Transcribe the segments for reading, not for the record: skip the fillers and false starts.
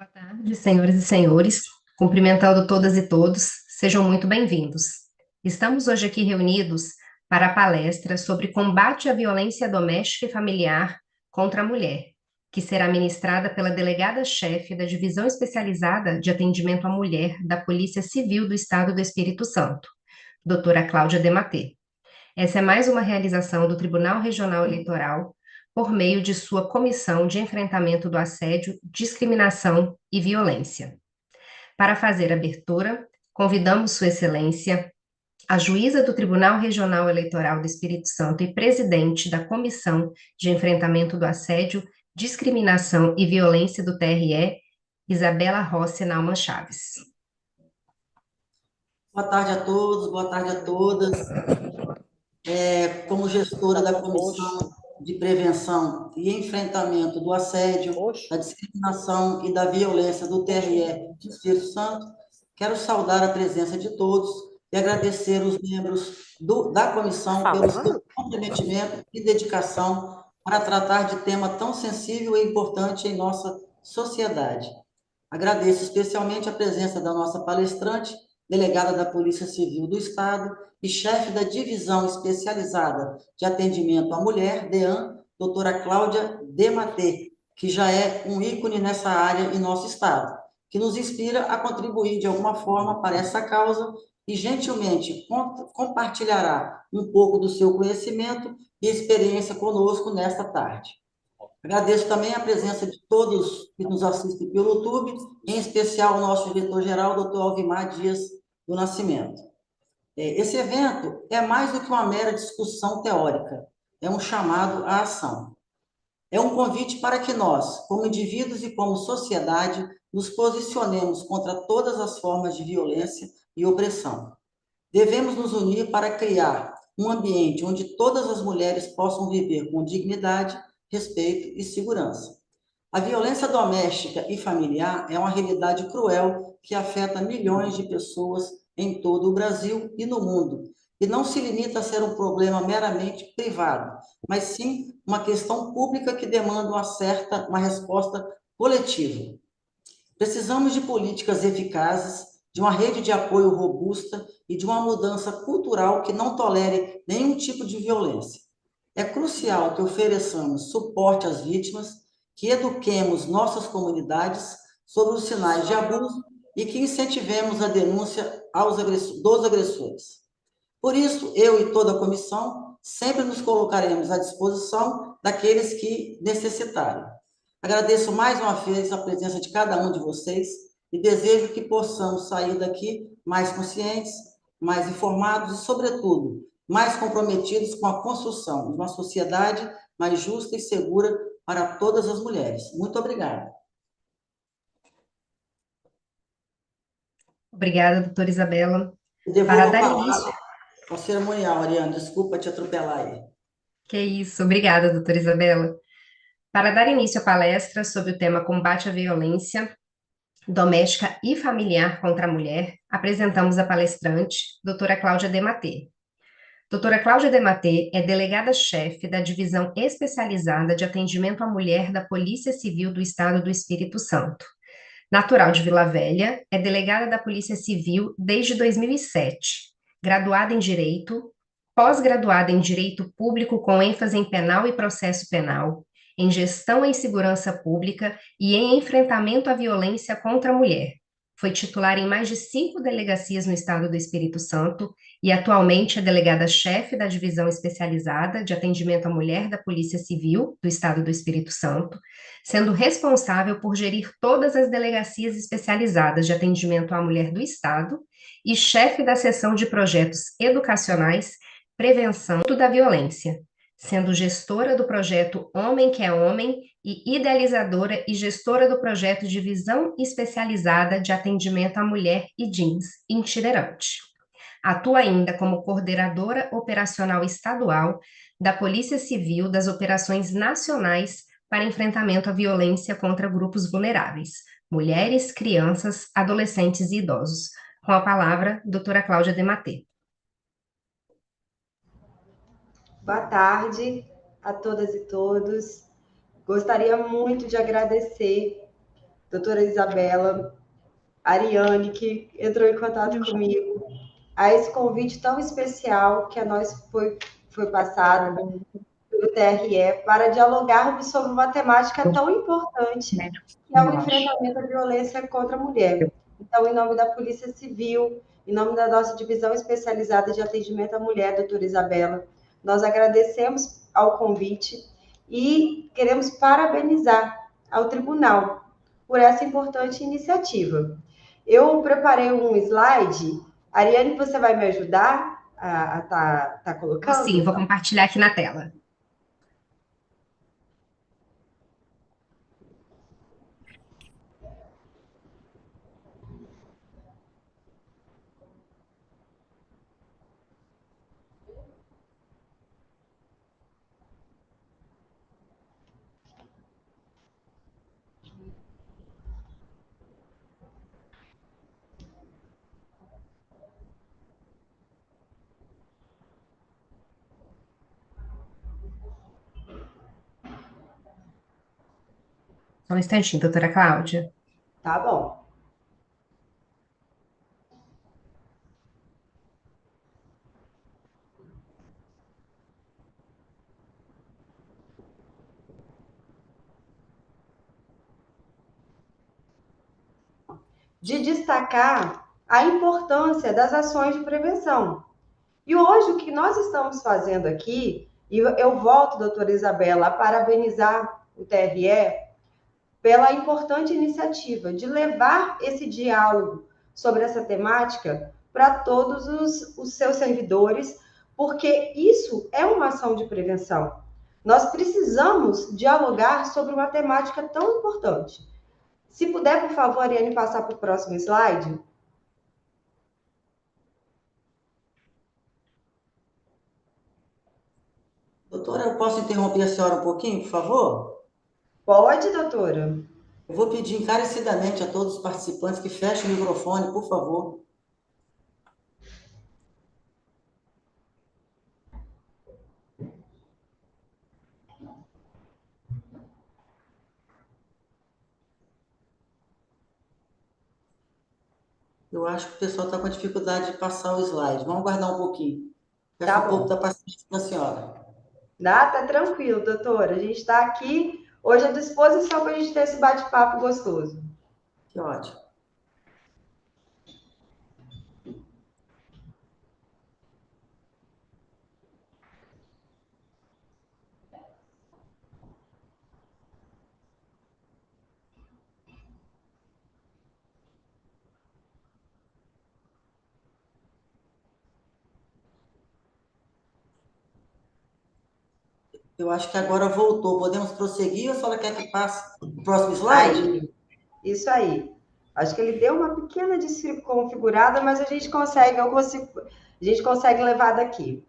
Boa tarde, senhoras e senhores. Cumprimentando todas e todos, sejam muito bem-vindos. Estamos hoje aqui reunidos para a palestra sobre combate à violência doméstica e familiar contra a mulher, que será ministrada pela delegada-chefe da Divisão Especializada de Atendimento à Mulher da Polícia Civil do Estado do Espírito Santo, doutora Cláudia Dematê. Essa é mais uma realização do Tribunal Regional Eleitoral por meio de sua Comissão de Enfrentamento do Assédio, Discriminação e Violência. Para fazer a abertura, convidamos Sua Excelência, a juíza do Tribunal Regional Eleitoral do Espírito Santo e presidente da Comissão de Enfrentamento do Assédio, Discriminação e Violência do TRE, Isabela Rossi Naumann Chaves. Boa tarde a todos, boa tarde a todas. Como gestora da Comissão de Prevenção e Enfrentamento do Assédio, da Discriminação e da Violência do TRE do Espírito Santo, quero saudar a presença de todos e agradecer os membros da comissão pelo seu comprometimento e dedicação para tratar de tema tão sensível e importante em nossa sociedade. Agradeço especialmente a presença da nossa palestrante, delegada da Polícia Civil do Estado e chefe da Divisão Especializada de Atendimento à Mulher, DEAN, doutora Cláudia Dematê, que já é um ícone nessa área em nosso Estado, que nos inspira a contribuir de alguma forma para essa causa e gentilmente compartilhará um pouco do seu conhecimento e experiência conosco nesta tarde. Agradeço também a presença de todos que nos assistem pelo YouTube, em especial o nosso diretor-geral, doutor Alvimar Dias do Nascimento. Esse evento é mais do que uma mera discussão teórica, é um chamado à ação. É um convite para que nós, como indivíduos e como sociedade, nos posicionemos contra todas as formas de violência e opressão. Devemos nos unir para criar um ambiente onde todas as mulheres possam viver com dignidade, respeito e segurança. A violência doméstica e familiar é uma realidade cruel que afeta milhões de pessoas em todo o Brasil e no mundo, e não se limita a ser um problema meramente privado, mas sim uma questão pública que demanda uma resposta coletiva. Precisamos de políticas eficazes, de uma rede de apoio robusta e de uma mudança cultural que não tolere nenhum tipo de violência. É crucial que ofereçamos suporte às vítimas, que eduquemos nossas comunidades sobre os sinais de abuso e que incentivemos a denúncia dos agressores. Por isso, eu e toda a comissão sempre nos colocaremos à disposição daqueles que necessitarem. Agradeço mais uma vez a presença de cada um de vocês e desejo que possamos sair daqui mais conscientes, mais informados e, sobretudo, mais comprometidos com a construção de uma sociedade mais justa e segura para todas as mulheres. Muito obrigada. Obrigada, doutora Isabela. Para Devolvo a dar palavra início. ao cerimonial, Ariane. Desculpa te atropelar aí. Que isso, obrigada, doutora Isabela. Para dar início à palestra sobre o tema combate à violência doméstica e familiar contra a mulher, apresentamos a palestrante, doutora Cláudia Dematê. Doutora Cláudia Dematê é delegada-chefe da Divisão Especializada de Atendimento à Mulher da Polícia Civil do Estado do Espírito Santo. Natural de Vila Velha, é delegada da Polícia Civil desde 2007, graduada em Direito, pós-graduada em Direito Público com ênfase em Penal e Processo Penal, em Gestão em Segurança Pública e em Enfrentamento à Violência contra a Mulher. Foi titular em mais de 5 delegacias no estado do Espírito Santo e atualmente é delegada-chefe da Divisão Especializada de Atendimento à Mulher da Polícia Civil do estado do Espírito Santo, sendo responsável por gerir todas as delegacias especializadas de atendimento à mulher do estado e chefe da seção de projetos educacionais Prevenção da Violência, sendo gestora do projeto Homem que é Homem e idealizadora e gestora do projeto Divisão Especializada de Atendimento à Mulher e Jeans itinerante. Atua ainda como coordenadora operacional estadual da Polícia Civil das Operações Nacionais para Enfrentamento à Violência contra Grupos Vulneráveis, mulheres, crianças, adolescentes e idosos. Com a palavra, doutora Cláudia Dematê. Boa tarde a todas e todos. Gostaria muito de agradecer doutora Isabela, Ariane, que entrou em contato comigo, a esse convite tão especial que a nós foi passado pelo TRE para dialogarmos sobre uma temática tão importante, que é o enfrentamento à violência contra a mulher. Então, em nome da Polícia Civil, em nome da nossa divisão especializada de atendimento à mulher, doutora Isabela, nós agradecemos ao convite e queremos parabenizar ao tribunal por essa importante iniciativa. Eu preparei um slide. Ariane, você vai me ajudar a tá colocando? Sim, vou compartilhar aqui na tela. Só um instantinho, doutora Cláudia. Tá bom. De destacar a importância das ações de prevenção. E hoje o que nós estamos fazendo aqui, e eu volto, doutora Isabela, a parabenizar o TRE pela importante iniciativa de levar esse diálogo sobre essa temática para todos os seus servidores, porque isso é uma ação de prevenção. Nós precisamos dialogar sobre uma temática tão importante. Se puder, por favor, Ariane, passar para o próximo slide. Doutora, eu posso interromper a senhora um pouquinho, por favor? Pode, doutora. Eu vou pedir encarecidamente a todos os participantes que fechem o microfone, por favor. Eu acho que o pessoal está com dificuldade de passar o slide. Vamos aguardar um pouquinho. Peço Tá um pouco bom. da paciência da senhora. Tá tranquilo, doutora. A gente está aqui hoje à disposição para a gente ter esse bate-papo gostoso. Que ótimo. Eu acho que agora voltou. Podemos prosseguir ou a senhora quer que passe o próximo slide? Aí, isso aí. Acho que ele deu uma pequena desconfigurada, mas a gente consegue, a gente consegue levar daqui.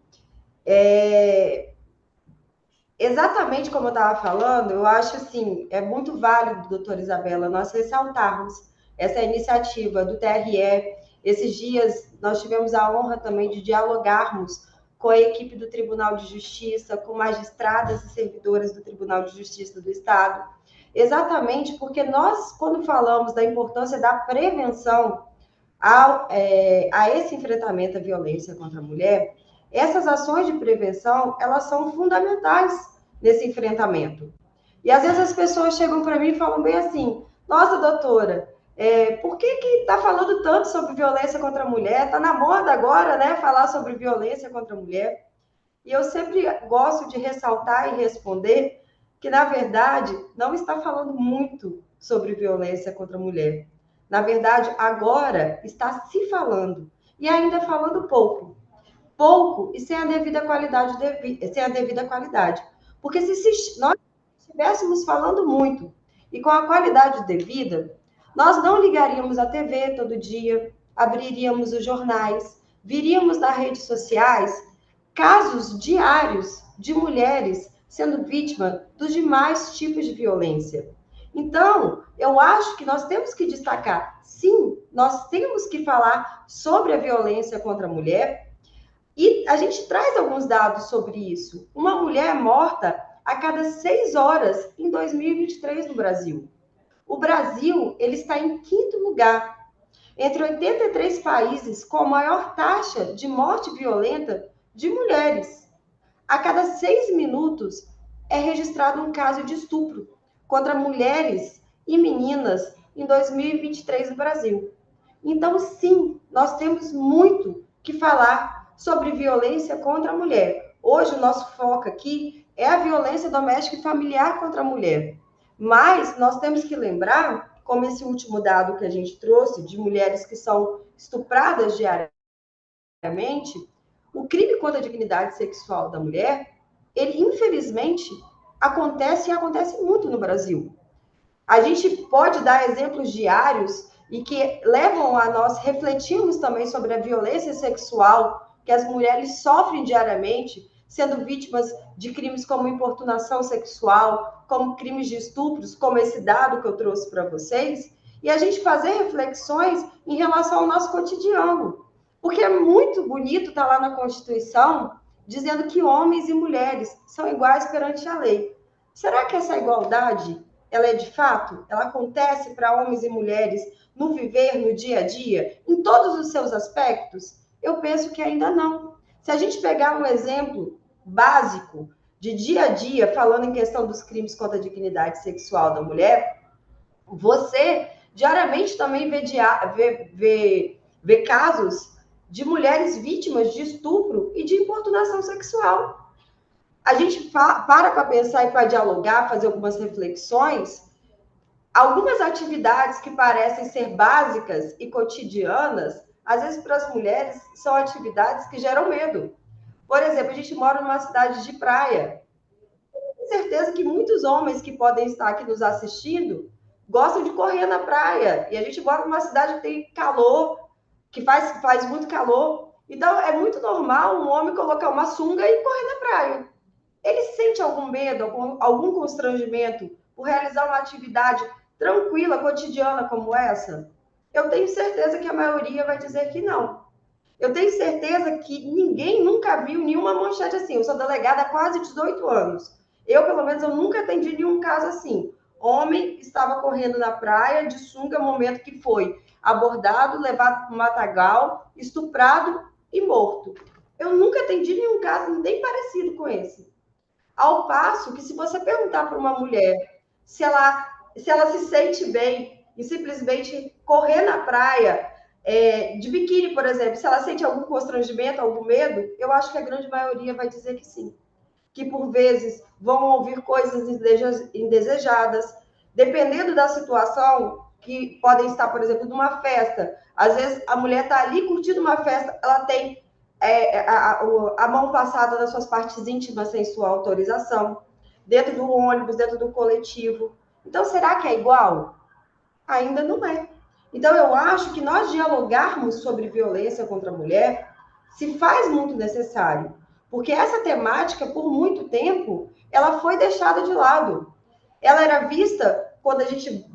Exatamente como eu estava falando, eu acho assim, é muito válido, doutora Isabela, nós ressaltarmos essa iniciativa do TRE. Esses dias nós tivemos a honra também de dialogarmos com a equipe do Tribunal de Justiça, com magistradas e servidoras do Tribunal de Justiça do Estado, exatamente porque nós, quando falamos da importância da prevenção a esse enfrentamento à violência contra a mulher, essas ações de prevenção, elas são fundamentais nesse enfrentamento. E às vezes as pessoas chegam para mim e falam bem assim, nossa, doutora, por que está falando tanto sobre violência contra a mulher? Está na moda agora, né, falar sobre violência contra a mulher. E eu sempre gosto de ressaltar e responder que, na verdade, não está falando muito sobre violência contra a mulher. Na verdade, agora está se falando e ainda falando pouco. Pouco e sem a devida qualidade, sem a devida qualidade. Porque se nós estivéssemos falando muito e com a qualidade devida, nós não ligaríamos a TV todo dia, abriríamos os jornais, viríamos nas redes sociais casos diários de mulheres sendo vítimas dos demais tipos de violência. Então, eu acho que nós temos que destacar, sim, nós temos que falar sobre a violência contra a mulher, e a gente traz alguns dados sobre isso. Uma mulher é morta a cada 6 horas em 2023 no Brasil. O Brasil, ele está em quinto lugar, entre 83 países com a maior taxa de morte violenta de mulheres. A cada 6 minutos é registrado um caso de estupro contra mulheres e meninas em 2023 no Brasil. Então, sim, nós temos muito que falar sobre violência contra a mulher. Hoje, o nosso foco aqui é a violência doméstica e familiar contra a mulher. Mas nós temos que lembrar, como esse último dado que a gente trouxe, de mulheres que são estupradas diariamente, o crime contra a dignidade sexual da mulher, ele infelizmente acontece e acontece muito no Brasil. A gente pode dar exemplos diários e que levam a nós refletirmos também sobre a violência sexual que as mulheres sofrem diariamente, sendo vítimas de crimes como importunação sexual, como crimes de estupros, como esse dado que eu trouxe para vocês, e a gente fazer reflexões em relação ao nosso cotidiano. Porque é muito bonito estar lá na Constituição dizendo que homens e mulheres são iguais perante a lei. Será que essa igualdade ela é de fato? Ela acontece para homens e mulheres no viver, no dia a dia, em todos os seus aspectos? Eu penso que ainda não. Se a gente pegar um exemplo básico de dia a dia, falando em questão dos crimes contra a dignidade sexual da mulher, você diariamente também vê casos de mulheres vítimas de estupro e de importunação sexual. A gente para pensar e para dialogar, fazer algumas reflexões. Algumas atividades que parecem ser básicas e cotidianas, às vezes para as mulheres, são atividades que geram medo. Por exemplo, a gente mora numa cidade de praia. Tenho certeza que muitos homens que podem estar aqui nos assistindo gostam de correr na praia. E a gente mora numa cidade que tem calor, que faz muito calor. Então, é muito normal um homem colocar uma sunga e correr na praia. Ele sente algum medo, algum constrangimento por realizar uma atividade tranquila, cotidiana como essa? Eu tenho certeza que a maioria vai dizer que não. Eu tenho certeza que ninguém nunca viu nenhuma manchete assim. Eu sou delegada há quase 18 anos. Eu, pelo menos, eu nunca atendi nenhum caso assim. Homem estava correndo na praia de sunga, momento que foi abordado, levado para o matagal, estuprado e morto. Eu nunca atendi nenhum caso nem parecido com esse. Ao passo que, se você perguntar para uma mulher se ela se sente bem e simplesmente correr na praia de biquíni, por exemplo, se ela sente algum constrangimento, algum medo, eu acho que a grande maioria vai dizer que sim. Que, por vezes, vão ouvir coisas indesejadas, dependendo da situação, que podem estar, por exemplo, numa festa. Às vezes, a mulher está ali curtindo uma festa, ela tem a mão passada nas suas partes íntimas sem sua autorização, dentro do ônibus, dentro do coletivo. Então, será que é igual? Ainda não é. Então, eu acho que nós dialogarmos sobre violência contra a mulher se faz muito necessário, porque essa temática, por muito tempo, ela foi deixada de lado. Ela era vista, quando a gente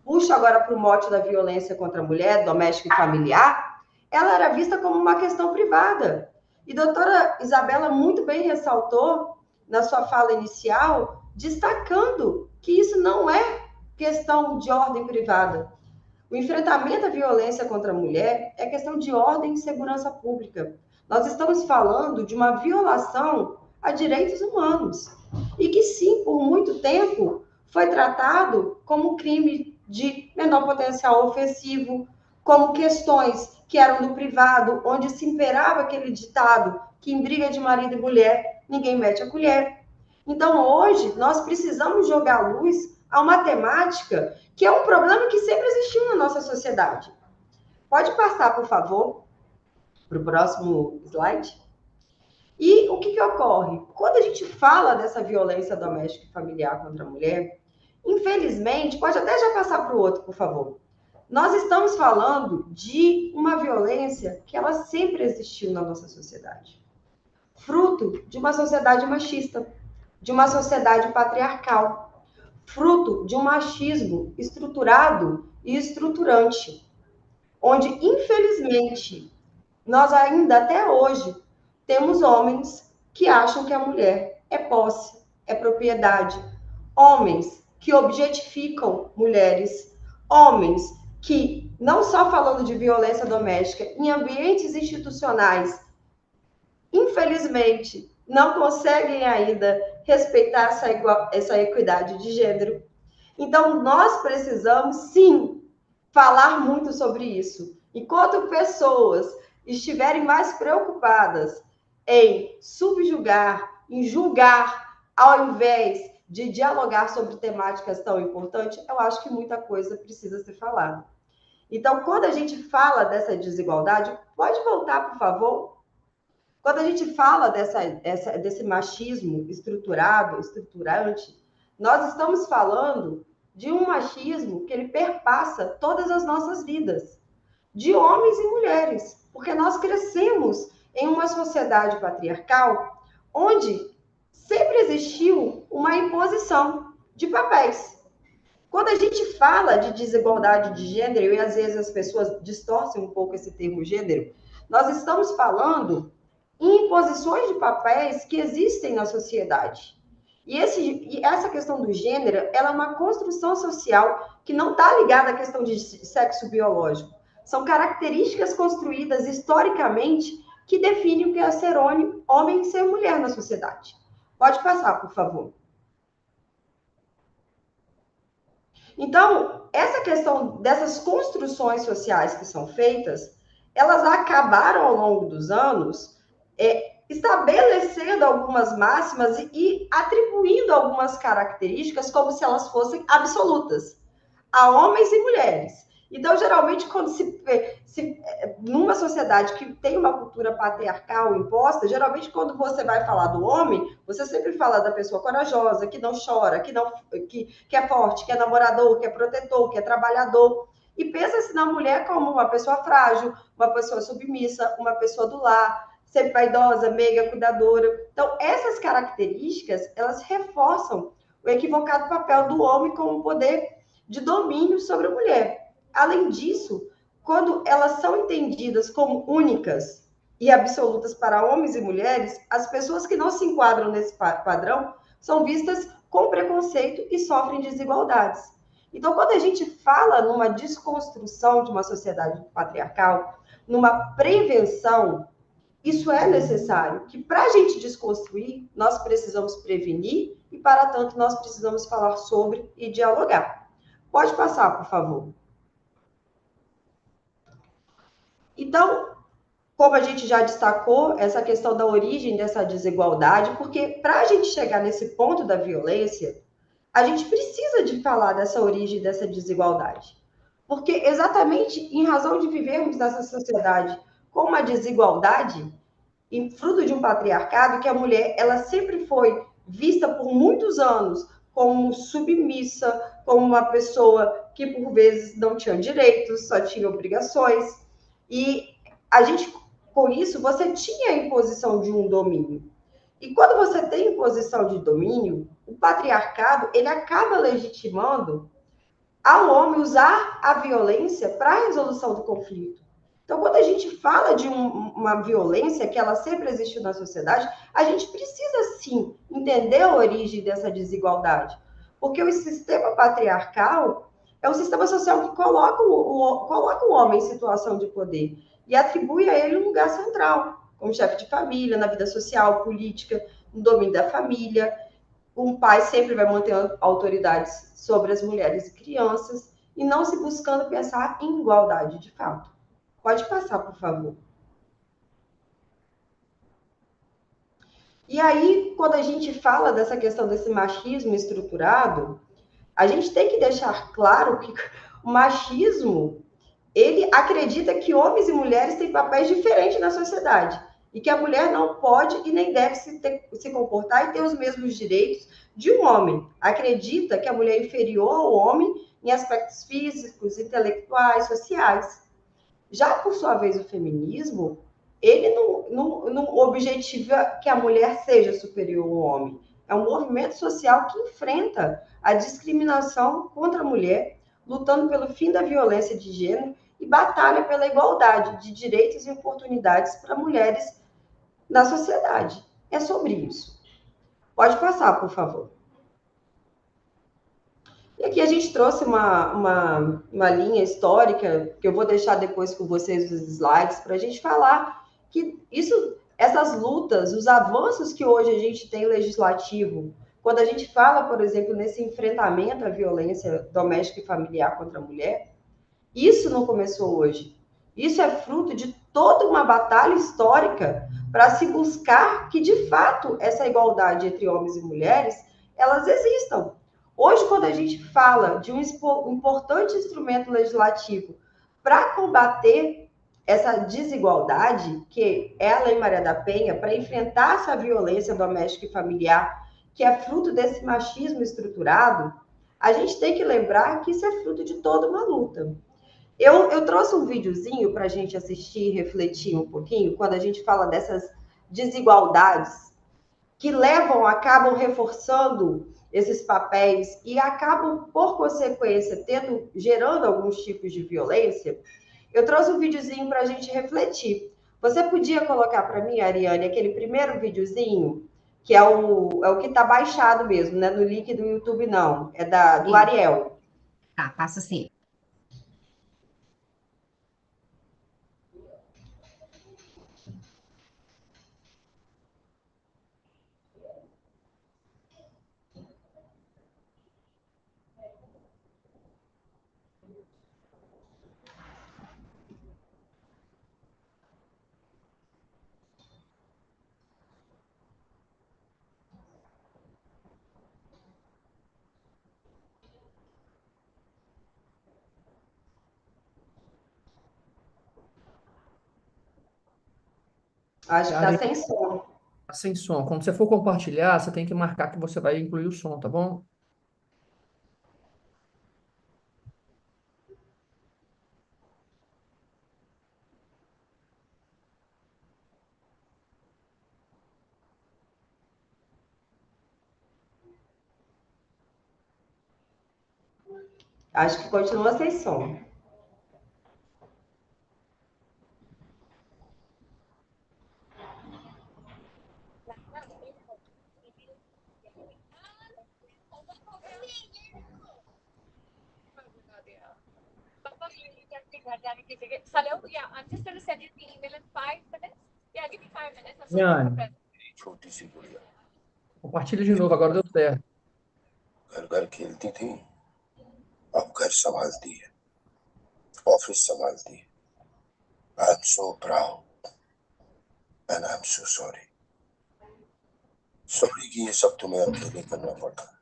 puxa agora para o mote da violência contra a mulher, doméstica e familiar, ela era vista como uma questão privada. E a doutora Isabela muito bem ressaltou, na sua fala inicial, destacando que isso não é questão de ordem privada. O enfrentamento à violência contra a mulher é questão de ordem e segurança pública. Nós estamos falando de uma violação a direitos humanos. E que, sim, por muito tempo, foi tratado como crime de menor potencial ofensivo, como questões que eram do privado, onde se imperava aquele ditado que em briga de marido e mulher, ninguém mete a colher. Então, hoje, nós precisamos jogar luz a uma temática que é um problema que sempre existiu na nossa sociedade. Pode passar, por favor, para o próximo slide. E o que ocorre? Quando a gente fala dessa violência doméstica e familiar contra a mulher, infelizmente, pode até já passar para o outro, por favor. Nós estamos falando de uma violência que ela sempre existiu na nossa sociedade. Fruto de uma sociedade machista, de uma sociedade patriarcal, fruto de um machismo estruturado e estruturante, onde, infelizmente, nós ainda até hoje temos homens que acham que a mulher é posse, é propriedade. Homens que objetificam mulheres, homens que, não só falando de violência doméstica, em ambientes institucionais, infelizmente, não conseguem ainda respeitar essa equidade de gênero. Então, nós precisamos, sim, falar muito sobre isso. Enquanto pessoas estiverem mais preocupadas em subjugar, em julgar, ao invés de dialogar sobre temáticas tão importantes, eu acho que muita coisa precisa ser falada. Então, quando a gente fala dessa desigualdade, pode voltar, por favor? Quando a gente fala desse machismo estruturante, nós estamos falando de um machismo que ele perpassa todas as nossas vidas, de homens e mulheres, porque nós crescemos em uma sociedade patriarcal onde sempre existiu uma imposição de papéis. Quando a gente fala de desigualdade de gênero, e às vezes as pessoas distorcem um pouco esse termo gênero, nós estamos falando em imposições de papéis que existem na sociedade. E essa questão do gênero, ela é uma construção social que não está ligada à questão de sexo biológico. São características construídas historicamente que definem o que é ser homem e ser mulher na sociedade. Pode passar, por favor. Então, essa questão dessas construções sociais que são feitas, elas acabaram ao longo dos anos estabelecendo algumas máximas e atribuindo algumas características como se elas fossem absolutas a homens e mulheres. Então, geralmente, quando numa sociedade que tem uma cultura patriarcal imposta, geralmente, quando você vai falar do homem, você sempre fala da pessoa corajosa, que não chora, que é forte, que é namorador, que é protetor, que é trabalhador. E pensa-se na mulher como uma pessoa frágil, uma pessoa submissa, uma pessoa do lar, sempre vaidosa, meiga, cuidadora. Então, essas características, elas reforçam o equivocado papel do homem como poder de domínio sobre a mulher. Além disso, quando elas são entendidas como únicas e absolutas para homens e mulheres, as pessoas que não se enquadram nesse padrão são vistas com preconceito e sofrem desigualdades. Então, quando a gente fala numa desconstrução de uma sociedade patriarcal, numa prevenção, isso é necessário, que para a gente desconstruir, nós precisamos prevenir e, para tanto, nós precisamos falar sobre e dialogar. Pode passar, por favor. Então, como a gente já destacou, essa questão da origem dessa desigualdade, porque para a gente chegar nesse ponto da violência, a gente precisa de falar dessa origem dessa desigualdade. Porque exatamente em razão de vivermos nessa sociedade com uma desigualdade, e fruto de um patriarcado, que a mulher ela sempre foi vista por muitos anos como submissa, como uma pessoa que por vezes não tinha direitos, só tinha obrigações. E a gente, com isso, você tinha a imposição de um domínio. E quando você tem imposição de domínio, o patriarcado ele acaba legitimando ao homem usar a violência para a resolução do conflito. Então, quando a gente fala de uma violência que ela sempre existiu na sociedade, a gente precisa, sim, entender a origem dessa desigualdade. Porque o sistema patriarcal é um sistema social que coloca o homem em situação de poder e atribui a ele um lugar central, como chefe de família, na vida social, política, no domínio da família. Um pai sempre vai manter autoridades sobre as mulheres e crianças e não se buscando pensar em igualdade de fato. Pode passar, por favor. E aí, quando a gente fala dessa questão desse machismo estruturado, a gente tem que deixar claro que o machismo, ele acredita que homens e mulheres têm papéis diferentes na sociedade e que a mulher não pode e nem deve se comportar e ter os mesmos direitos de um homem. Acredita que a mulher é inferior ao homem em aspectos físicos, intelectuais, sociais. Já, por sua vez, o feminismo, ele não objetiva que a mulher seja superior ao homem. É um movimento social que enfrenta a discriminação contra a mulher, lutando pelo fim da violência de gênero e batalha pela igualdade de direitos e oportunidades para mulheres na sociedade. É sobre isso. Pode passar, por favor. E aqui a gente trouxe uma linha histórica, que eu vou deixar depois com vocês os slides, para a gente falar que essas lutas, os avanços que hoje a gente tem legislativo, quando a gente fala, por exemplo, nesse enfrentamento à violência doméstica e familiar contra a mulher, isso não começou hoje. Isso é fruto de toda uma batalha histórica para se buscar que, de fato, essa igualdade entre homens e mulheres, elas existam. Hoje, quando a gente fala de um importante instrumento legislativo para combater essa desigualdade, que é a Lei Maria da Penha, para enfrentar essa violência doméstica e familiar, que é fruto desse machismo estruturado, a gente tem que lembrar que isso é fruto de toda uma luta. Eu trouxe um videozinho para a gente assistir e refletir um pouquinho, quando a gente fala dessas desigualdades que acabam reforçando esses papéis e acabam, por consequência, gerando alguns tipos de violência. Eu trouxe um videozinho para a gente refletir. Você podia colocar para mim, Ariane, aquele primeiro videozinho, que é o que está baixado mesmo, né? No link do YouTube, não. É do Ariel. Tá, passo sim. Acho que está sem som. Tá sem som. Quando você for compartilhar, você tem que marcar que você vai incluir o som, tá bom? Acho que continua sem som. Hello, yeah, I'm just going to send you the email in 5 minutes. Yeah, give me 5 minutes. Jane, छोटी सी गुड़िया compartilha de novo, agora deu certo. घर घर खेलती थी, अब घर संभालती है, ऑफिस संभालती है. I'm so proud and I'm so sorry. Sorry कि ये सब तुम्हें अकेले करना पड़ा.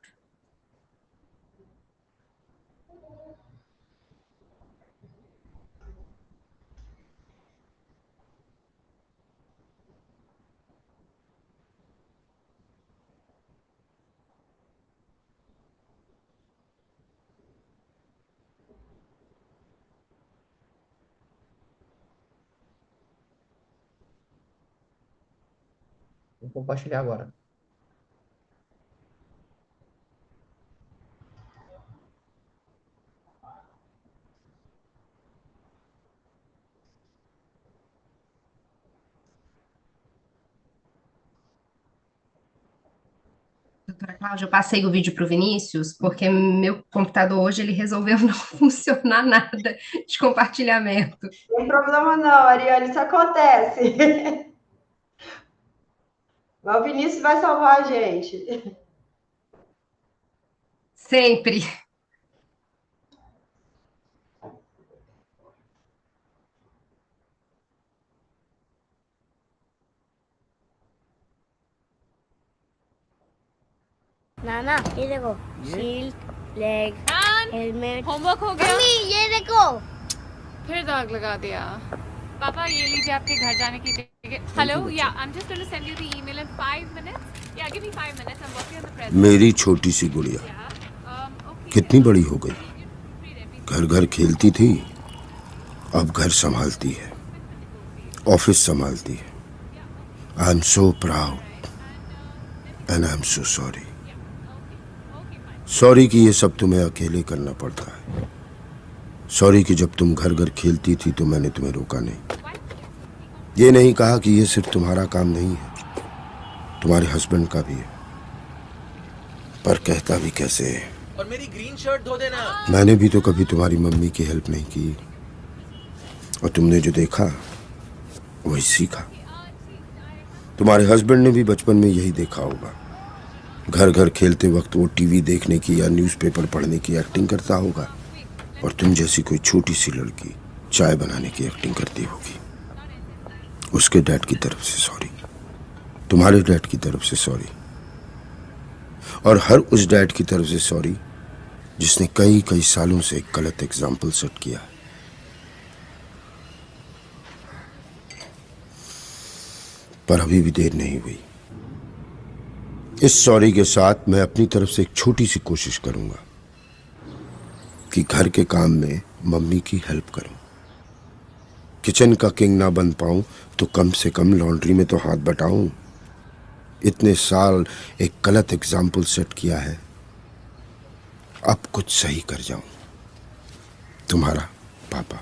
Vou compartilhar agora. Doutora Cláudia, eu passei o vídeo para o Vinícius, porque meu computador hoje ele resolveu não funcionar nada de compartilhamento. Não tem problema não, Ariane, isso acontece. Mas o Vinícius vai salvar a gente. Sempre. नाना ये देखो shield leg helmet homework हो गया? मम्मी ये देखो फिर दाग लगा दिया. पापा ये लीजिए आपके घर जाने की ticket. Hello, yeah I am just going to send you the email in 5 minutes. Yeah give me 5 minutes. I am working on the present. मेरी छोटी सी गुड़िया कितनी बड़ी हो गई. घर घर खेलती थी, अब घर संभालती है, ऑफिस संभालती है. I am so proud and I am so sorry. Sorry कि ये सब तुम्हें अकेले करना पड़ता है. सॉरी कि जब तुम घर घर खेलती थी तो मैंने तुम्हें रोका नहीं. ये नहीं कहा कि ये सिर्फ तुम्हारा काम नहीं है, तुम्हारे हस्बैंड का भी है. पर कहता भी कैसे है. मैंने भी तो कभी तुम्हारी मम्मी की हेल्प नहीं की, और तुमने जो देखा वही सीखा। तुम्हारे हस्बैंड ने भी बचपन में यही देखा होगा। घर घर खेलते वक्त वो टीवी देखने की या न्यूज़पेपर पढ़ने की एक्टिंग करता होगा, और तुम जैसी कोई छोटी सी लड़की चाय बनाने की एक्टिंग करती होगी। उसके डैड की तरफ से सॉरी, तुम्हारे डैड की तरफ से सॉरी, और हर उस डैड की तरफ से सॉरी जिसने कई कई सालों से एक गलत एग्जाम्पल सेट किया। पर अभी भी देर नहीं हुई। इस सॉरी के साथ मैं अपनी तरफ से एक छोटी सी कोशिश करूंगा कि घर के काम में मम्मी की हेल्प करूं। किचन का किंग ना बन पाऊं तो कम से कम लॉन्ड्री में तो हाथ बटाऊं। इतने साल एक गलत एग्जाम्पल सेट किया है, अब कुछ सही कर जाऊं। तुम्हारा पापा।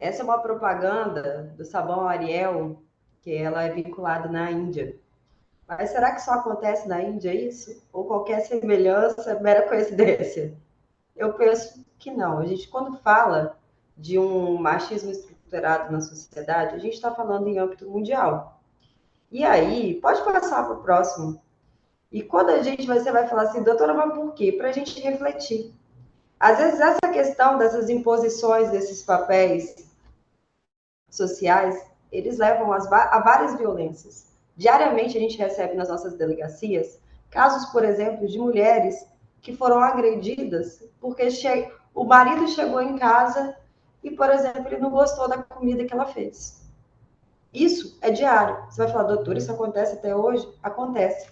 Essa é uma propaganda do sabão Ariel, que ela é vinculada na Índia. Mas será que só acontece na Índia isso? Ou qualquer semelhança é mera coincidência? Eu penso que não. A gente, quando fala de um machismo estruturado na sociedade, a gente está falando em âmbito mundial. E aí, pode passar para o próximo. E quando você vai falar assim, doutora, mas por quê? Para a gente refletir. Às vezes, essa questão dessas imposições, desses papéis sociais, eles levam a várias violências. Diariamente, a gente recebe nas nossas delegacias casos, por exemplo, de mulheres que foram agredidas porque o marido chegou em casa e, por exemplo, ele não gostou da comida que ela fez. Isso é diário. Você vai falar, doutor, isso acontece até hoje? Acontece.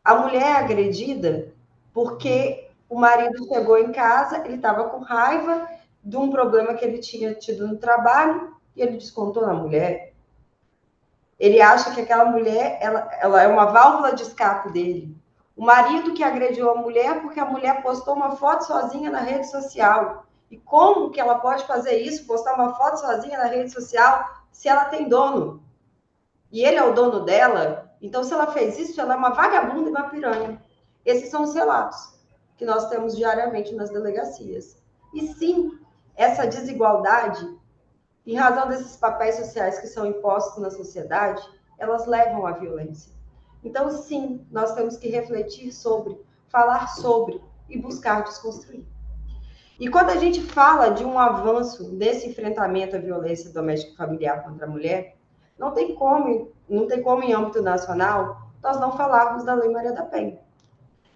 A mulher é agredida porque o marido chegou em casa, ele estava com raiva de um problema que ele tinha tido no trabalho e ele descontou na mulher. Ele acha que aquela mulher, ela é uma válvula de escape dele. O marido que agrediu a mulher porque a mulher postou uma foto sozinha na rede social. E como que ela pode fazer isso, postar uma foto sozinha na rede social, se ela tem dono? E ele é o dono dela, então se ela fez isso, ela é uma vagabunda e uma piranha. Esses são os relatos que nós temos diariamente nas delegacias. E sim, essa desigualdade, em razão desses papéis sociais que são impostos na sociedade, elas levam à violência. Então, sim, nós temos que refletir sobre, falar sobre e buscar desconstruir. E quando a gente fala de um avanço nesse enfrentamento à violência doméstica e familiar contra a mulher, não tem como em âmbito nacional nós não falarmos da Lei Maria da Penha.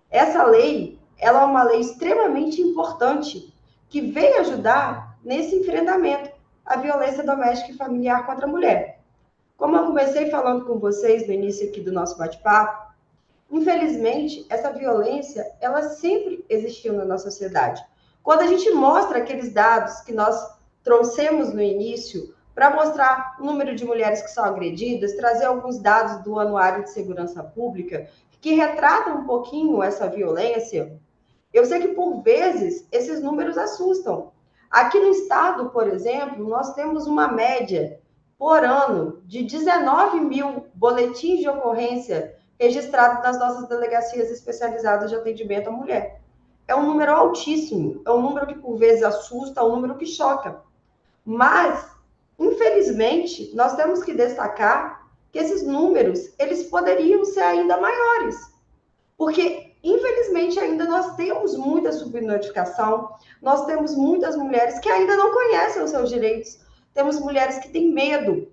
Essa lei, ela é uma lei extremamente importante que vem ajudar nesse enfrentamento à violência doméstica e familiar contra a mulher. Como eu comecei falando com vocês no início aqui do nosso bate-papo, infelizmente, essa violência, ela sempre existiu na nossa sociedade. Quando a gente mostra aqueles dados que nós trouxemos no início, para mostrar o número de mulheres que são agredidas, trazer alguns dados do Anuário de Segurança Pública, que retratam um pouquinho essa violência, eu sei que, por vezes, esses números assustam. Aqui no estado, por exemplo, nós temos uma média por ano de 19 mil boletins de ocorrência registrados nas nossas delegacias especializadas de atendimento à mulher. É um número altíssimo, é um número que, por vezes, assusta, é um número que choca. Mas, infelizmente, nós temos que destacar que esses números, eles poderiam ser ainda maiores. Porque, infelizmente, ainda nós temos muita subnotificação, nós temos muitas mulheres que ainda não conhecem os seus direitos, temos mulheres que têm medo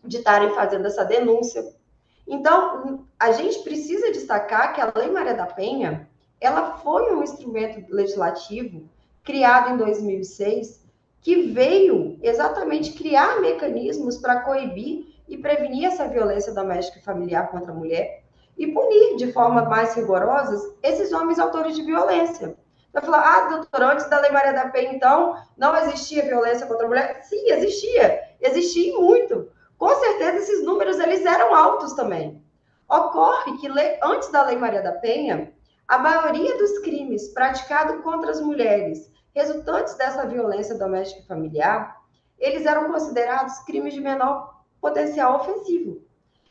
de estarem fazendo essa denúncia. Então, a gente precisa destacar que a Lei Maria da Penha, ela foi um instrumento legislativo criado em 2006, que veio exatamente criar mecanismos para coibir e prevenir essa violência doméstica e familiar contra a mulher e punir de forma mais rigorosa esses homens autores de violência. Vai falar, doutor, antes da Lei Maria da Penha, então, não existia violência contra a mulher? Sim, existia e muito. Com certeza, esses números, eles eram altos também. Ocorre que, antes da Lei Maria da Penha, a maioria dos crimes praticados contra as mulheres resultantes dessa violência doméstica e familiar, eles eram considerados crimes de menor potencial ofensivo.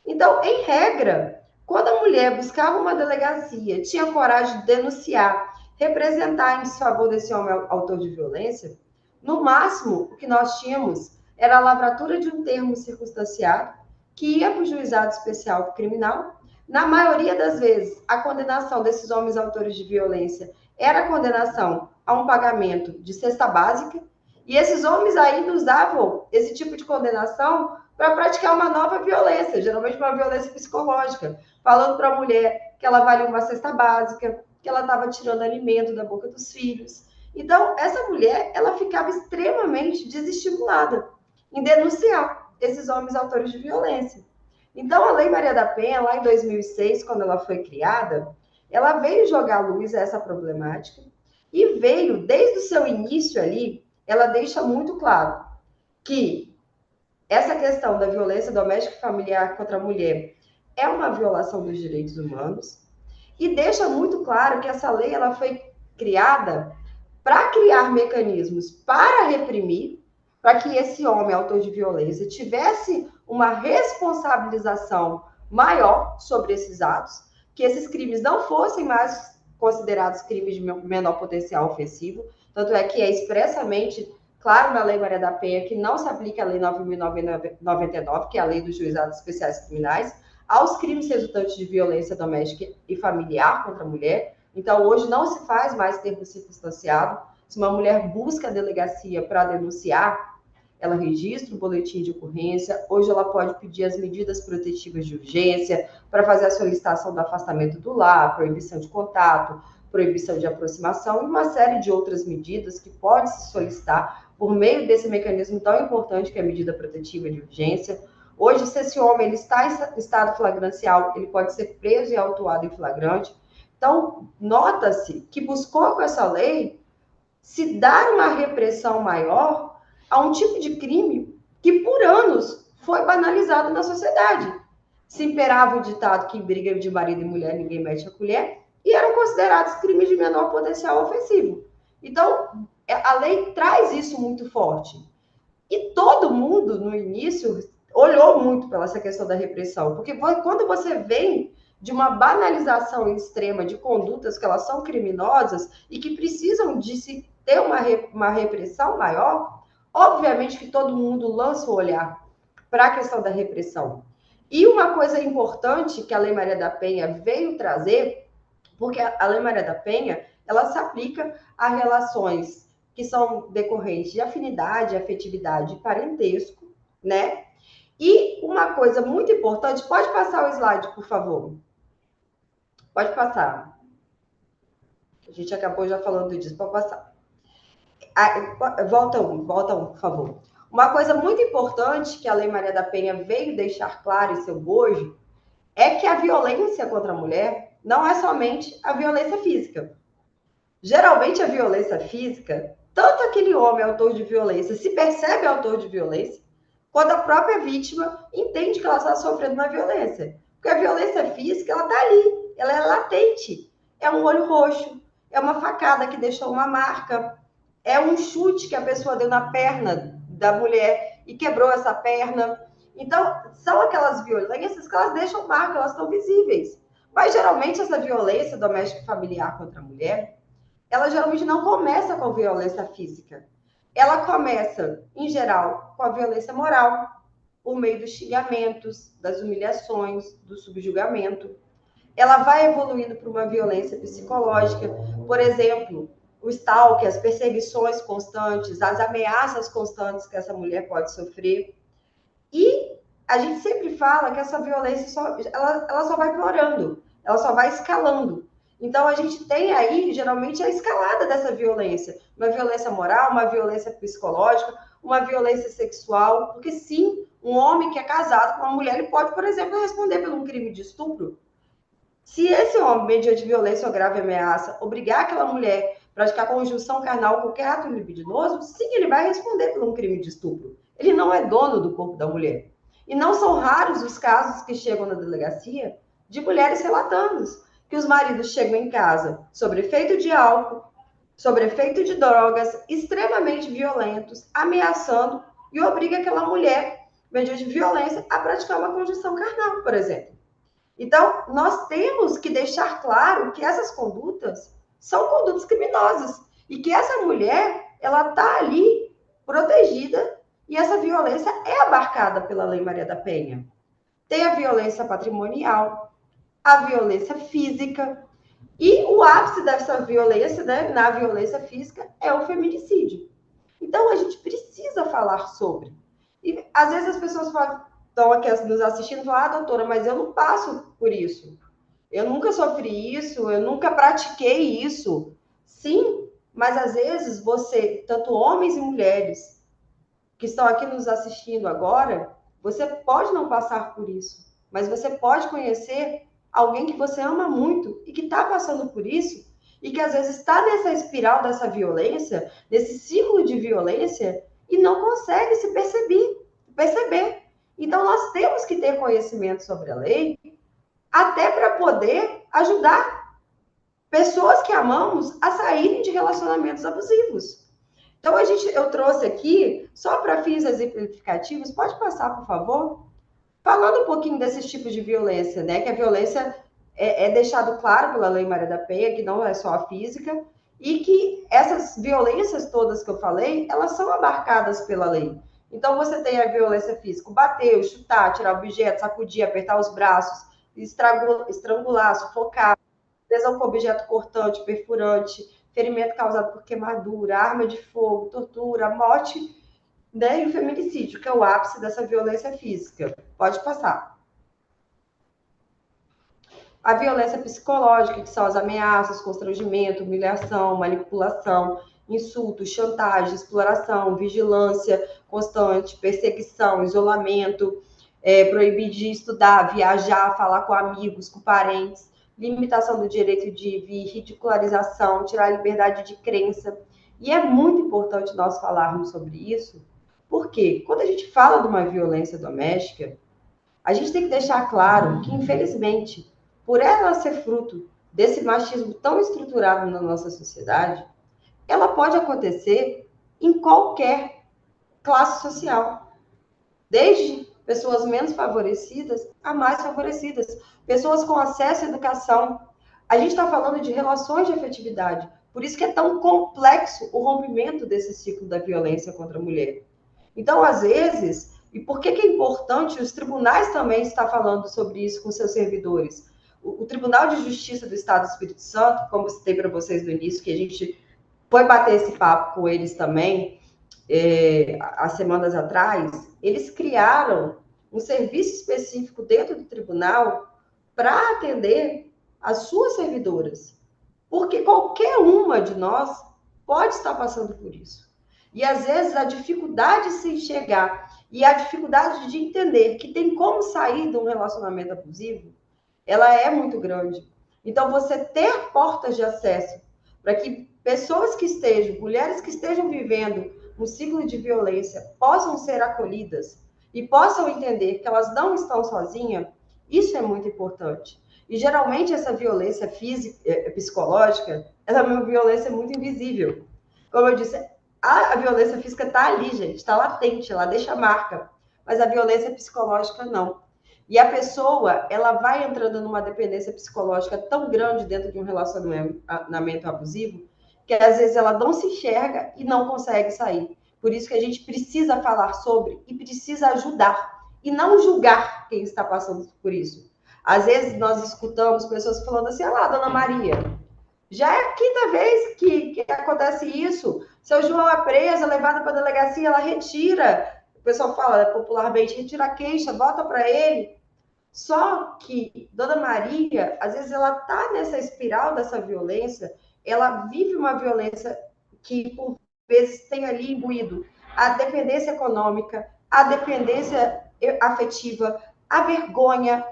Então, em regra, quando a mulher buscava uma delegacia, tinha coragem de denunciar, representar em desfavor desse homem autor de violência, no máximo, o que nós tínhamos era a lavratura de um termo circunstanciado que ia para o juizado especial criminal. Na maioria das vezes, a condenação desses homens autores de violência era a condenação a um pagamento de cesta básica, e esses homens ainda usavam esse tipo de condenação para praticar uma nova violência, geralmente uma violência psicológica, falando para a mulher que ela valia uma cesta básica, que ela estava tirando alimento da boca dos filhos. Então, essa mulher, ela ficava extremamente desestimulada em denunciar esses homens autores de violência. Então, a Lei Maria da Penha, lá em 2006, quando ela foi criada, ela veio jogar luz a essa problemática e veio, desde o seu início ali, ela deixa muito claro que essa questão da violência doméstica e familiar contra a mulher é uma violação dos direitos humanos e deixa muito claro que essa lei ela foi criada para criar mecanismos para reprimir, para que esse homem autor de violência tivesse uma responsabilização maior sobre esses atos, que esses crimes não fossem mais considerados crimes de menor potencial ofensivo, tanto é que é expressamente claro na Lei Maria da Penha que não se aplica a Lei 9.099, que é a Lei dos Juizados Especiais Criminais, aos crimes resultantes de violência doméstica e familiar contra a mulher. Então, hoje não se faz mais termo circunstanciado. Se uma mulher busca a delegacia para denunciar, ela registra o boletim de ocorrência. Hoje ela pode pedir as medidas protetivas de urgência para fazer a solicitação do afastamento do lar, proibição de contato, proibição de aproximação e uma série de outras medidas que pode se solicitar por meio desse mecanismo tão importante que é a medida protetiva de urgência. Hoje, se esse homem ele está em estado flagrancial, ele pode ser preso e autuado em flagrante. Então, nota-se que buscou com essa lei se dar uma repressão maior a um tipo de crime que, por anos, foi banalizado na sociedade. Se imperava o ditado que em briga de marido e mulher ninguém mete a colher, e eram considerados crimes de menor potencial ofensivo. Então, a lei traz isso muito forte. E todo mundo, no início, olhou muito pela essa questão da repressão, porque quando você vem de uma banalização extrema de condutas que elas são criminosas e que precisam de se ter uma repressão maior, obviamente que todo mundo lança o olhar para a questão da repressão. E uma coisa importante que a Lei Maria da Penha veio trazer, porque a Lei Maria da Penha, ela se aplica a relações que são decorrentes de afinidade, afetividade e parentesco, né? E uma coisa muito importante, pode passar o slide, por favor? Pode passar. A gente acabou já falando disso, pode passar. Volta um, por favor. Uma coisa muito importante que a Lei Maria da Penha veio deixar claro em seu bojo é que a violência contra a mulher não é somente a violência física. Geralmente, a violência física, tanto aquele homem autor de violência se percebe autor de violência, quando a própria vítima entende que ela está sofrendo uma violência. Porque a violência física, ela está ali, ela é latente. É um olho roxo, é uma facada que deixou uma marca, é um chute que a pessoa deu na perna da mulher e quebrou essa perna. Então, são aquelas violências que elas deixam marca, elas estão visíveis. Mas, geralmente, essa violência doméstica e familiar contra a mulher, ela geralmente não começa com violência física. Ela começa, em geral, com a violência moral, por meio dos xingamentos, das humilhações, do subjugamento. Ela vai evoluindo para uma violência psicológica, por exemplo, o stalking, as perseguições constantes, as ameaças constantes que essa mulher pode sofrer. E a gente sempre fala que essa violência ela só vai piorando, ela só vai escalando. Então, a gente tem aí, geralmente, a escalada dessa violência. Uma violência moral, uma violência psicológica, uma violência sexual. Porque, sim, um homem que é casado com uma mulher, ele pode, por exemplo, responder por um crime de estupro. Se esse homem, mediante violência ou grave ameaça, obrigar aquela mulher a praticar conjunção carnal ou qualquer ato libidinoso, sim, ele vai responder por um crime de estupro. Ele não é dono do corpo da mulher. E não são raros os casos que chegam na delegacia de mulheres relatando que os maridos chegam em casa sob efeito de álcool, sob efeito de drogas, extremamente violentos, ameaçando e obriga aquela mulher, mediante violência, a praticar uma conjunção carnal, por exemplo. Então, nós temos que deixar claro que essas condutas são condutas criminosas e que essa mulher, ela está ali protegida e essa violência é abarcada pela Lei Maria da Penha. Tem a violência patrimonial, a violência física e o ápice dessa violência, né, na violência física, é o feminicídio. Então, a gente precisa falar sobre. E, às vezes, as pessoas estão aqui nos assistindo e falam, doutora, mas eu não passo por isso. Eu nunca sofri isso, eu nunca pratiquei isso. Sim, mas, às vezes, você, tanto homens e mulheres que estão aqui nos assistindo agora, você pode não passar por isso, mas você pode conhecer alguém que você ama muito e que está passando por isso e que às vezes está nessa espiral dessa violência, nesse ciclo de violência e não consegue se perceber. Então, nós temos que ter conhecimento sobre a lei até para poder ajudar pessoas que amamos a saírem de relacionamentos abusivos. Então, eu trouxe aqui, só para fins exemplificativos, pode passar, por favor? Falando um pouquinho desses tipos de violência, né? Que a violência é deixado claro pela Lei Maria da Penha, que não é só a física, e que essas violências todas que eu falei, elas são abarcadas pela lei. Então, você tem a violência física, bater, chutar, tirar objetos, sacudir, apertar os braços, estrangular, sufocar, lesão com objeto cortante, perfurante, ferimento causado por queimadura, arma de fogo, tortura, morte, né, e o feminicídio, que é o ápice dessa violência física. Pode passar. A violência psicológica, que são as ameaças, constrangimento, humilhação, manipulação, insulto, chantagem, exploração, vigilância constante, perseguição, isolamento, proibir de estudar, viajar, falar com amigos, com parentes, limitação do direito de vir, ridicularização, tirar a liberdade de crença. E é muito importante nós falarmos sobre isso, porque quando a gente fala de uma violência doméstica, a gente tem que deixar claro que, infelizmente, por ela ser fruto desse machismo tão estruturado na nossa sociedade, ela pode acontecer em qualquer classe social, desde pessoas menos favorecidas a mais favorecidas, pessoas com acesso à educação. A gente está falando de relações de afetividade, por isso que é tão complexo o rompimento desse ciclo da violência contra a mulher. Então, às vezes, e por que é importante os tribunais também estar falando sobre isso com seus servidores? O Tribunal de Justiça do Estado do Espírito Santo, como eu citei para vocês no início, que a gente foi bater esse papo com eles também, há semanas atrás, eles criaram um serviço específico dentro do tribunal para atender as suas servidoras. Porque qualquer uma de nós pode estar passando por isso. E, às vezes, a dificuldade de se enxergar e a dificuldade de entender que tem como sair de um relacionamento abusivo, ela é muito grande. Então, você ter portas de acesso para que pessoas que estejam, mulheres que estejam vivendo um ciclo de violência, possam ser acolhidas e possam entender que elas não estão sozinhas, isso é muito importante. E, geralmente, essa violência física, psicológica, ela é uma violência muito invisível. Como eu disse, a violência física está ali, gente, está latente, ela deixa marca, mas a violência psicológica não. E a pessoa, ela vai entrando numa dependência psicológica tão grande dentro de um relacionamento abusivo, que às vezes ela não se enxerga e não consegue sair. Por isso que a gente precisa falar sobre e precisa ajudar, e não julgar quem está passando por isso. Às vezes nós escutamos pessoas falando assim, lá, dona Maria, já é a quinta vez que acontece isso. Seu João é preso, é levado para a delegacia, ela retira, o pessoal fala popularmente, retira a queixa, volta para ele. Só que Dona Maria, às vezes ela está nessa espiral dessa violência, ela vive uma violência que, por vezes, tem ali imbuído a dependência econômica, a dependência afetiva, a vergonha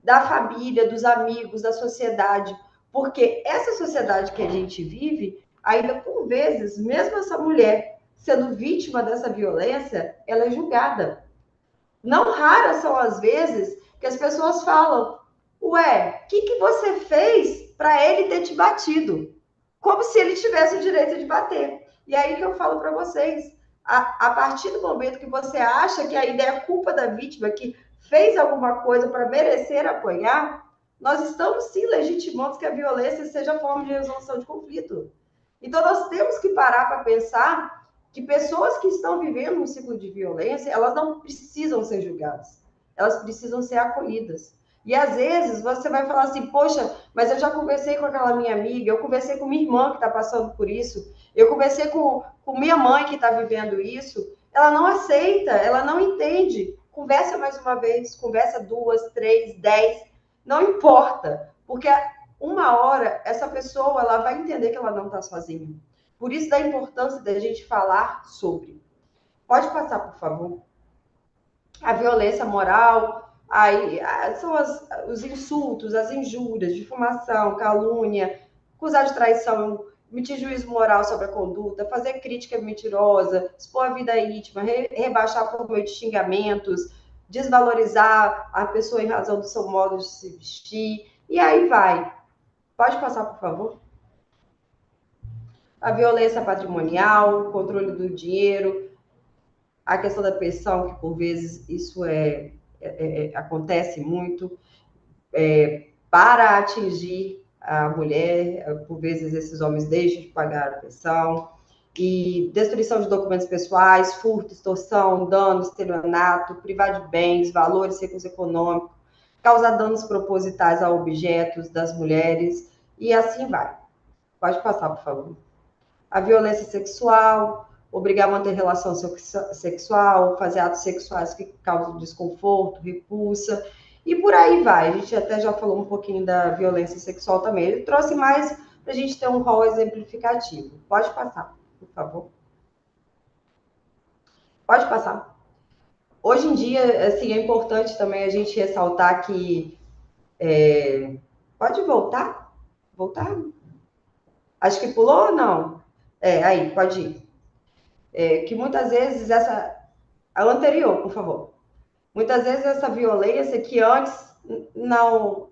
da família, dos amigos, da sociedade, porque essa sociedade que a gente vive, ainda por vezes, mesmo essa mulher sendo vítima dessa violência, ela é julgada. Não raras são as vezes que as pessoas falam, ué, o que você fez para ele ter te batido? como se ele tivesse o direito de bater. E aí que eu falo para vocês, a partir do momento que você acha que a ideia é culpa da vítima, que fez alguma coisa para merecer apanhar, nós estamos sim legitimando que a violência seja forma de resolução de conflito. Então nós temos que parar para pensar que pessoas que estão vivendo um ciclo de violência, elas não precisam ser julgadas, elas precisam ser acolhidas. E às vezes você vai falar assim, poxa, mas eu já conversei com aquela minha amiga, eu conversei com minha irmã que está passando por isso, eu conversei com minha mãe que está vivendo isso, ela não aceita, ela não entende. Conversa mais uma vez, conversa 2, 3, 10, não importa, porque uma hora essa pessoa ela vai entender que ela não está sozinha. Por isso da importância da gente falar sobre. Pode passar, por favor. A violência moral, aí são os insultos, as injúrias, difamação, calúnia, acusar de traição, emitir juízo moral sobre a conduta, fazer crítica mentirosa, expor a vida íntima, rebaixar por meio de xingamentos, desvalorizar a pessoa em razão do seu modo de se vestir, e aí vai. Pode passar, por favor. A violência patrimonial, o controle do dinheiro, a questão da pensão, que por vezes isso acontece muito, para atingir a mulher, por vezes esses homens deixam de pagar a pensão, e destruição de documentos pessoais, furto, extorsão, dano, estelionato, privar de bens, valores, recursos econômicos, causar danos propositais a objetos das mulheres, e assim vai. Pode passar, por favor. A violência sexual, obrigar a manter relação sexual, fazer atos sexuais que causam desconforto, repulsa, e por aí vai. A gente até já falou um pouquinho da violência sexual também. Ele trouxe mais para a gente ter um rol exemplificativo. Pode passar, por favor. Pode passar. Hoje em dia, assim, é importante também a gente ressaltar que... Pode voltar? Voltar? Acho que pulou ou não? Aí, pode ir. Que muitas vezes a anterior, por favor. Muitas vezes essa violência que antes não...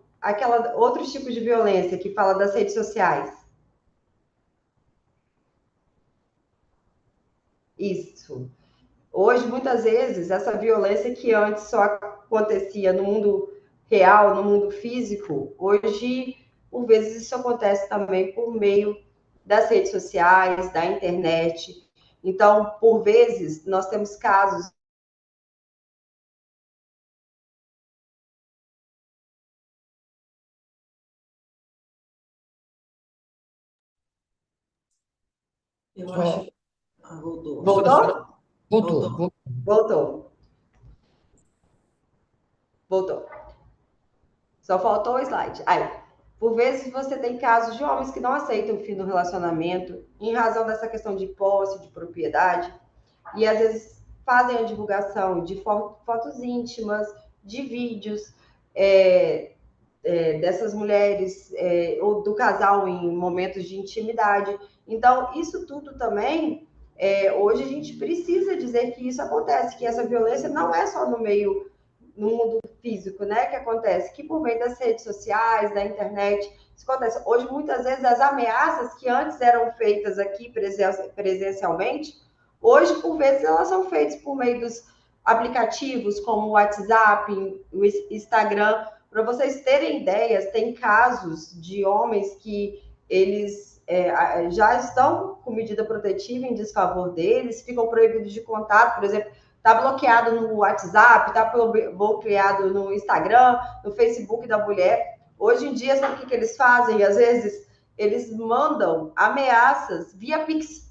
outros tipos de violência que fala das redes sociais. Isso. Hoje, muitas vezes, essa violência que antes só acontecia no mundo real, no mundo físico, hoje, por vezes, isso acontece também por meio das redes sociais, da internet. Então, por vezes, nós temos casos... Eu Só, acho... voltou. Voltou? voltou. Voltou. Só faltou o slide. Aí, por vezes você tem casos de homens que não aceitam o fim do relacionamento em razão dessa questão de posse, de propriedade, e às vezes fazem a divulgação de fotos íntimas, de vídeos dessas mulheres ou do casal em momentos de intimidade. Então, isso tudo também, hoje a gente precisa dizer que isso acontece, que essa violência não é só no mundo físico, né, que acontece, que por meio das redes sociais, da internet, isso acontece. Hoje, muitas vezes, as ameaças que antes eram feitas aqui presencialmente, hoje, por vezes, elas são feitas por meio dos aplicativos, como o WhatsApp, o Instagram. Para vocês terem ideias, tem casos de homens que eles já estão com medida protetiva em desfavor deles, ficam proibidos de contato, por exemplo, está bloqueado no WhatsApp, está bloqueado no Instagram, no Facebook da mulher. Hoje em dia, sabe o que eles fazem? Às vezes, eles mandam ameaças via Pix.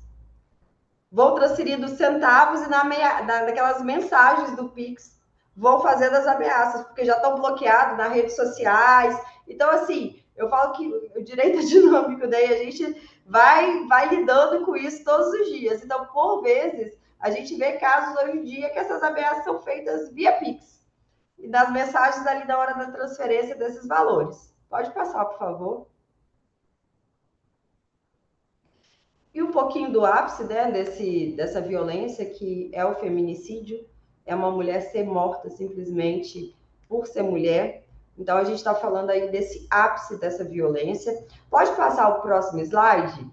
Vão transferindo centavos e naquelas mensagens do Pix vão fazendo as ameaças, porque já estão bloqueados nas redes sociais. Então, assim, eu falo que o direito é dinâmico, daí a gente vai lidando com isso todos os dias. Então, por vezes, a gente vê casos hoje em dia que essas ameaças são feitas via Pix. E das mensagens ali na hora da transferência desses valores. Pode passar, por favor. E um pouquinho do ápice, né, dessa violência, que é o feminicídio. É uma mulher ser morta simplesmente por ser mulher. Então, a gente está falando aí desse ápice dessa violência. Pode passar o próximo slide?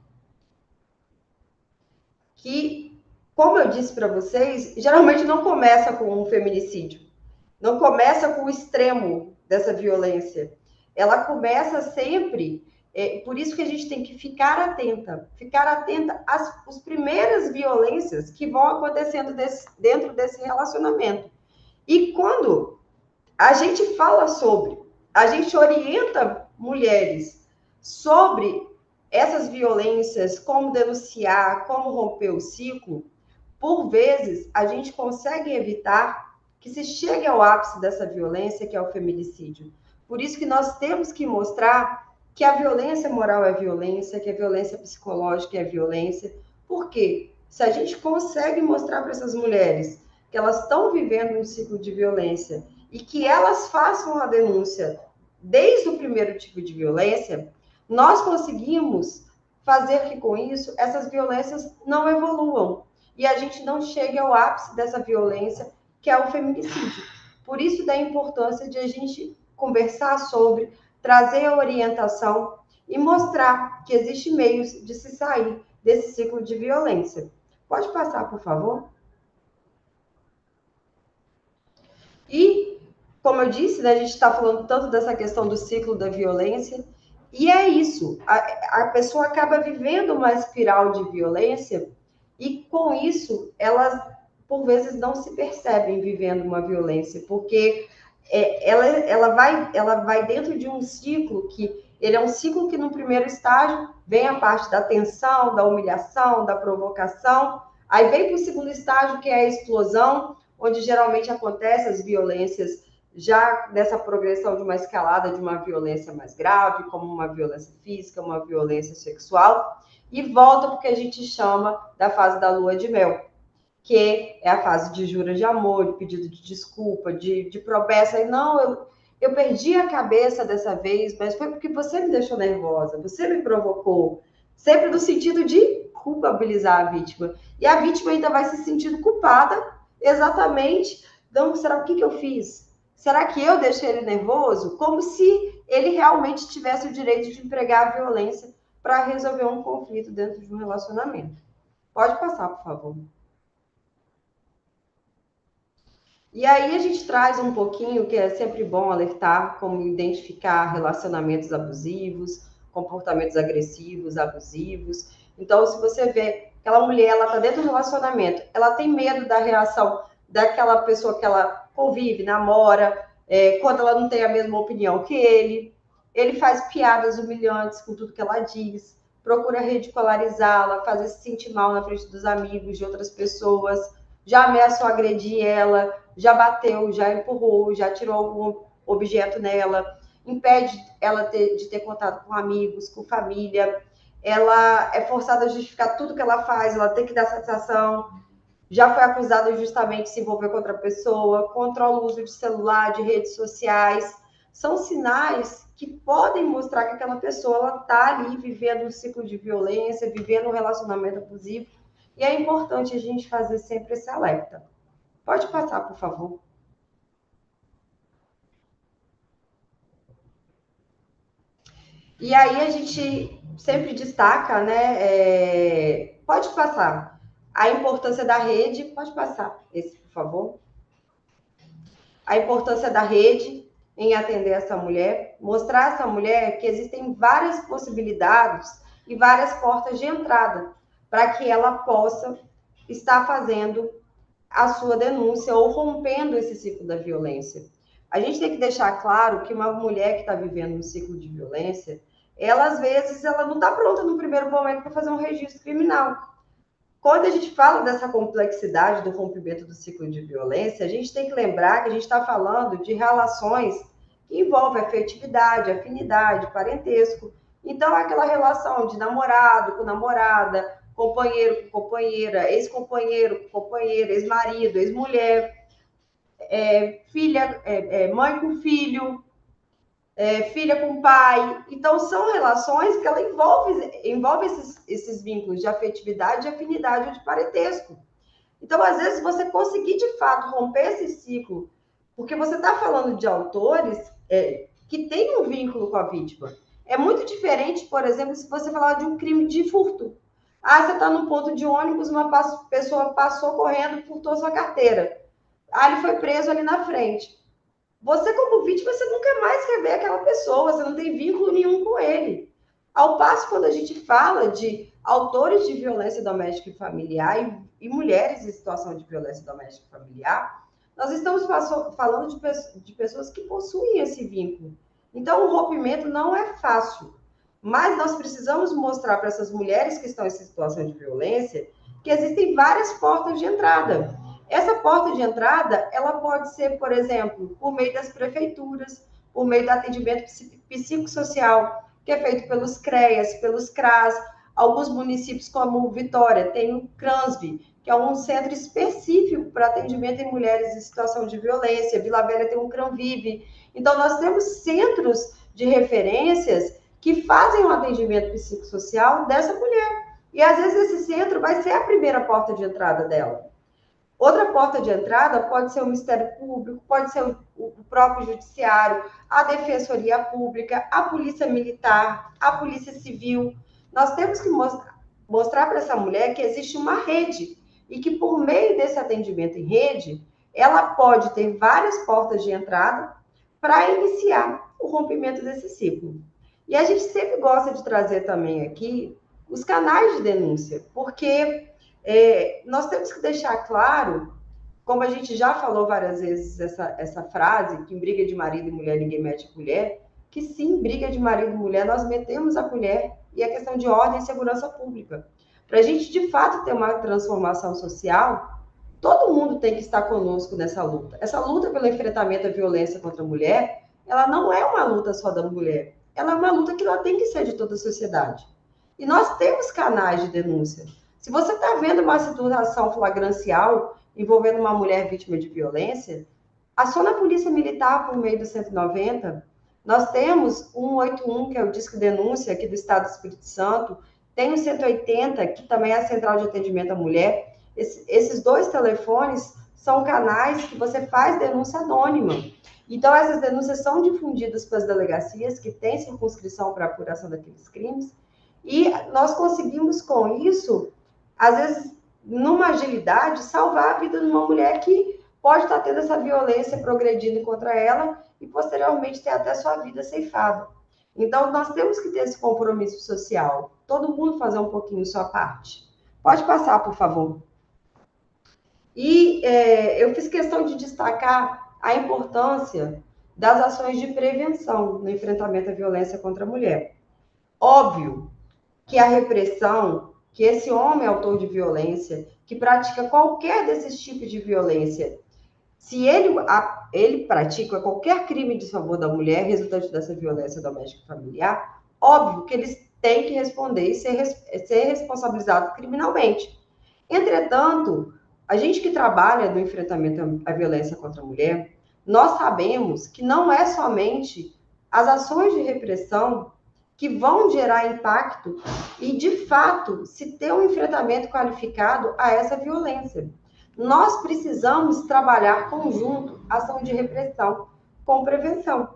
Que, como eu disse para vocês, geralmente não começa com um feminicídio. Não começa com o extremo dessa violência. Ela começa sempre... por isso que a gente tem que ficar atenta às primeiras violências que vão acontecendo dentro desse relacionamento. E quando a gente fala sobre, a gente orienta mulheres sobre essas violências, como denunciar, como romper o ciclo, por vezes a gente consegue evitar que se chegue ao ápice dessa violência, que é o feminicídio. Por isso que nós temos que mostrar que a violência moral é violência, que a violência psicológica é violência. Por quê? Se a gente consegue mostrar para essas mulheres que elas estão vivendo um ciclo de violência e que elas façam a denúncia desde o primeiro tipo de violência, nós conseguimos fazer que com isso essas violências não evoluam e a gente não chegue ao ápice dessa violência, que é o feminicídio. Por isso da importância de a gente conversar sobre, trazer a orientação e mostrar que existem meios de se sair desse ciclo de violência. Pode passar, por favor? E, como eu disse, né, a gente está falando tanto dessa questão do ciclo da violência, e é isso, a pessoa acaba vivendo uma espiral de violência e, com isso, elas, por vezes, não se percebem vivendo uma violência, porque ela vai dentro de um ciclo que ele é um ciclo que, no primeiro estágio, vem a parte da tensão, da humilhação, da provocação, aí vem para o segundo estágio, que é a explosão, onde geralmente acontecem as violências já nessa progressão de uma escalada de uma violência mais grave, como uma violência física, uma violência sexual, e volta porque a gente chama da fase da lua de mel, que é a fase de jura de amor, de pedido de desculpa, de promessa, e não, eu perdi a cabeça dessa vez, mas foi porque você me deixou nervosa, você me provocou, sempre no sentido de culpabilizar a vítima, e a vítima ainda vai se sentindo culpada, exatamente, então, será o que eu fiz? Será que eu deixei ele nervoso? Como se ele realmente tivesse o direito de empregar a violência para resolver um conflito dentro de um relacionamento. Pode passar, por favor. E aí a gente traz um pouquinho, que é sempre bom alertar, como identificar relacionamentos abusivos, comportamentos agressivos, abusivos. Então, se você vê aquela mulher, ela está dentro do relacionamento, ela tem medo da reação daquela pessoa que ela convive, namora, quando ela não tem a mesma opinião que ele faz piadas humilhantes com tudo que ela diz, procura ridicularizá-la, fazer se sentir mal na frente dos amigos, de outras pessoas, já ameaçou agredir ela, já bateu, já empurrou, já tirou algum objeto nela, impede ela de ter contato com amigos, com família, ela é forçada a justificar tudo que ela faz, ela tem que dar satisfação, já foi acusada justamente de se envolver com outra pessoa, controla o uso de celular, de redes sociais, são sinais que podem mostrar que aquela pessoa está ali vivendo um ciclo de violência, vivendo um relacionamento abusivo, e é importante a gente fazer sempre esse alerta. Pode passar, por favor. E aí a gente sempre destaca, né? Pode passar. A importância da rede, pode passar esse, por favor. A importância da rede em atender essa mulher, mostrar a essa mulher que existem várias possibilidades e várias portas de entrada para que ela possa estar fazendo a sua denúncia ou rompendo esse ciclo da violência. A gente tem que deixar claro que uma mulher que está vivendo um ciclo de violência, ela, às vezes, ela não está pronta no primeiro momento para fazer um registro criminal. Quando a gente fala dessa complexidade do rompimento do ciclo de violência, a gente tem que lembrar que a gente está falando de relações que envolvem afetividade, afinidade, parentesco. Então, é aquela relação de namorado com namorada, companheiro com companheira, ex-companheiro com companheira, ex-marido, ex-mulher, filha, mãe com filho, filha com pai. Então, são relações que ela envolve esses vínculos de afetividade, de afinidade ou de parentesco. Então, às vezes, você conseguir, de fato, romper esse ciclo, porque você está falando de autores que tem um vínculo com a vítima. É muito diferente, por exemplo, se você falar de um crime de furto. Você está num ponto de ônibus, uma pessoa passou correndo, furtou sua carteira. Ele foi preso ali na frente. Você, como vítima, você nunca mais quer ver aquela pessoa, você não tem vínculo nenhum com ele. Ao passo, quando a gente fala de autores de violência doméstica e familiar e mulheres em situação de violência doméstica e familiar, nós estamos falando de pessoas que possuem esse vínculo. Então, o rompimento não é fácil, mas nós precisamos mostrar para essas mulheres que estão em situação de violência que existem várias portas de entrada. Essa porta de entrada, ela pode ser, por exemplo, por meio das prefeituras, por meio do atendimento psicossocial, que é feito pelos CREAS, pelos CRAS. Alguns municípios, como Vitória, tem o CRANSV, que é um centro específico para atendimento em mulheres em situação de violência. Vila Velha tem um CRANVIVE. Então, nós temos centros de referências que fazem o atendimento psicossocial dessa mulher. E, às vezes, esse centro vai ser a primeira porta de entrada dela. Outra porta de entrada pode ser o Ministério Público, pode ser o próprio Judiciário, a Defensoria Pública, a Polícia Militar, a Polícia Civil. Nós temos que mostrar para essa mulher que existe uma rede e que, por meio desse atendimento em rede, ela pode ter várias portas de entrada para iniciar o rompimento desse ciclo. E a gente sempre gosta de trazer também aqui os canais de denúncia, porque nós temos que deixar claro, como a gente já falou várias vezes essa frase, que em briga de marido e mulher ninguém mete a colher, que sim, briga de marido e mulher, nós metemos a colher, e a questão de ordem e segurança pública. Para a gente, de fato, ter uma transformação social, todo mundo tem que estar conosco nessa luta. Essa luta pelo enfrentamento à violência contra a mulher, ela não é uma luta só da mulher, ela é uma luta que ela tem que ser de toda a sociedade. E nós temos canais de denúncia. Se você está vendo uma situação flagrancial envolvendo uma mulher vítima de violência, aciona a Polícia Militar por meio do 190. Nós temos o 181, que é o Disque Denúncia aqui do Estado do Espírito Santo. Tem o 180, que também é a Central de Atendimento à Mulher. Esses dois telefones são canais que você faz denúncia anônima. Então, essas denúncias são difundidas para as delegacias, que têm circunscrição para a apuração daqueles crimes. E nós conseguimos, com isso, às vezes, numa agilidade, salvar a vida de uma mulher que pode estar tendo essa violência progredindo contra ela e, posteriormente, ter até sua vida ceifada. Então, nós temos que ter esse compromisso social. Todo mundo fazer um pouquinho sua parte. Pode passar, por favor. E eu fiz questão de destacar a importância das ações de prevenção no enfrentamento à violência contra a mulher. Óbvio que a repressão, que esse homem autor de violência, que pratica qualquer desses tipos de violência, se ele pratica qualquer crime de favor da mulher resultante dessa violência doméstica e familiar, óbvio que eles têm que responder e ser responsabilizado criminalmente. Entretanto, a gente que trabalha no enfrentamento à violência contra a mulher, nós sabemos que não é somente as ações de repressão que vão gerar impacto e, de fato, se ter um enfrentamento qualificado a essa violência. Nós precisamos trabalhar conjunto, ação de repressão com prevenção.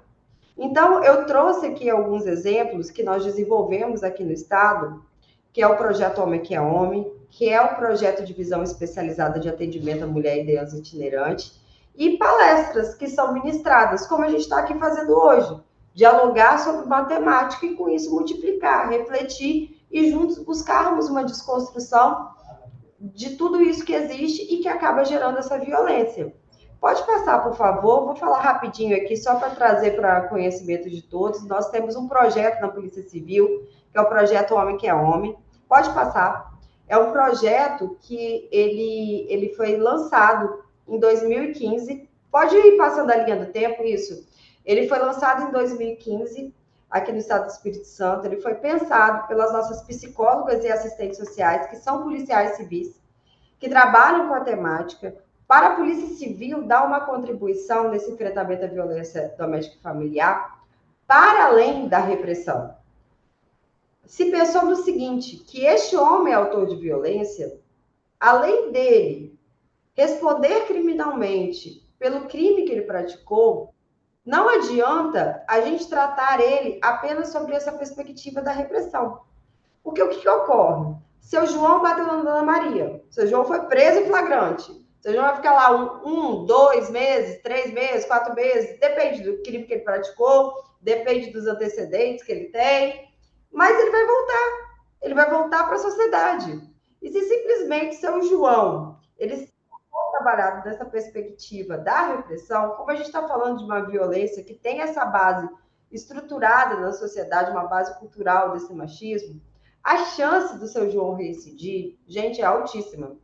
Então, eu trouxe aqui alguns exemplos que nós desenvolvemos aqui no Estado, que é o Projeto Homem que é Homem, que é o Projeto de Visão Especializada de Atendimento à Mulher e Criança Itinerante, e palestras que são ministradas, como a gente está aqui fazendo hoje. Dialogar sobre matemática e, com isso, multiplicar, refletir e juntos buscarmos uma desconstrução de tudo isso que existe e que acaba gerando essa violência. Pode passar, por favor. Vou falar rapidinho aqui, só para trazer para conhecimento de todos. Nós temos um projeto na Polícia Civil, que é o Projeto Homem que é Homem. Pode passar. É um projeto que ele foi lançado em 2015. Pode ir passando a linha do tempo, isso. Ele foi lançado em 2015, aqui no Estado do Espírito Santo. Ele foi pensado pelas nossas psicólogas e assistentes sociais, que são policiais civis, que trabalham com a temática, para a Polícia Civil dar uma contribuição nesse enfrentamento à violência doméstica e familiar, para além da repressão. Se pensou no seguinte, que este homem autor de violência, além dele responder criminalmente pelo crime que ele praticou, Não adianta a gente tratar ele apenas sobre essa perspectiva da repressão. Porque o que ocorre? Seu João bateu na Dona Maria, seu João foi preso em flagrante, seu João vai ficar lá 2 meses, 3 meses, 4 meses, depende do crime que ele praticou, depende dos antecedentes que ele tem, mas ele vai voltar para a sociedade. E se simplesmente seu João, ele for trabalhado dessa perspectiva da repressão, como a gente está falando de uma violência que tem essa base estruturada na sociedade, uma base cultural desse machismo, a chance do seu João reincidir, gente, é altíssima.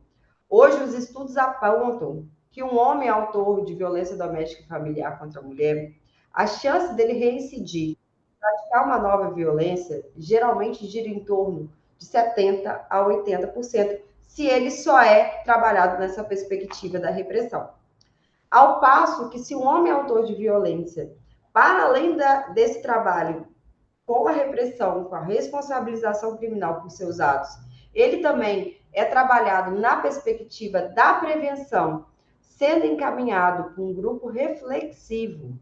Hoje, os estudos apontam que um homem autor de violência doméstica e familiar contra a mulher, a chance dele reincidir, praticar uma nova violência, geralmente gira em torno de 70% a 80%, se ele só é trabalhado nessa perspectiva da repressão. Ao passo que, se um homem autor de violência, para além desse trabalho com a repressão, com a responsabilização criminal por seus atos, ele também é trabalhado na perspectiva da prevenção, sendo encaminhado por um grupo reflexivo,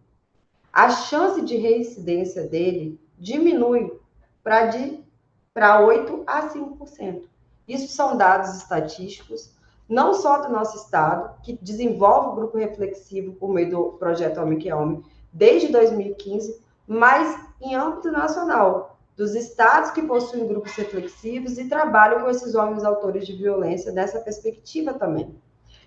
a chance de reincidência dele diminui para 8% a 5%. Isso são dados estatísticos, não só do nosso estado, que desenvolve o grupo reflexivo por meio do projeto Homem que é Homem, desde 2015, mas em âmbito nacional, dos estados que possuem grupos reflexivos e trabalham com esses homens autores de violência nessa perspectiva também.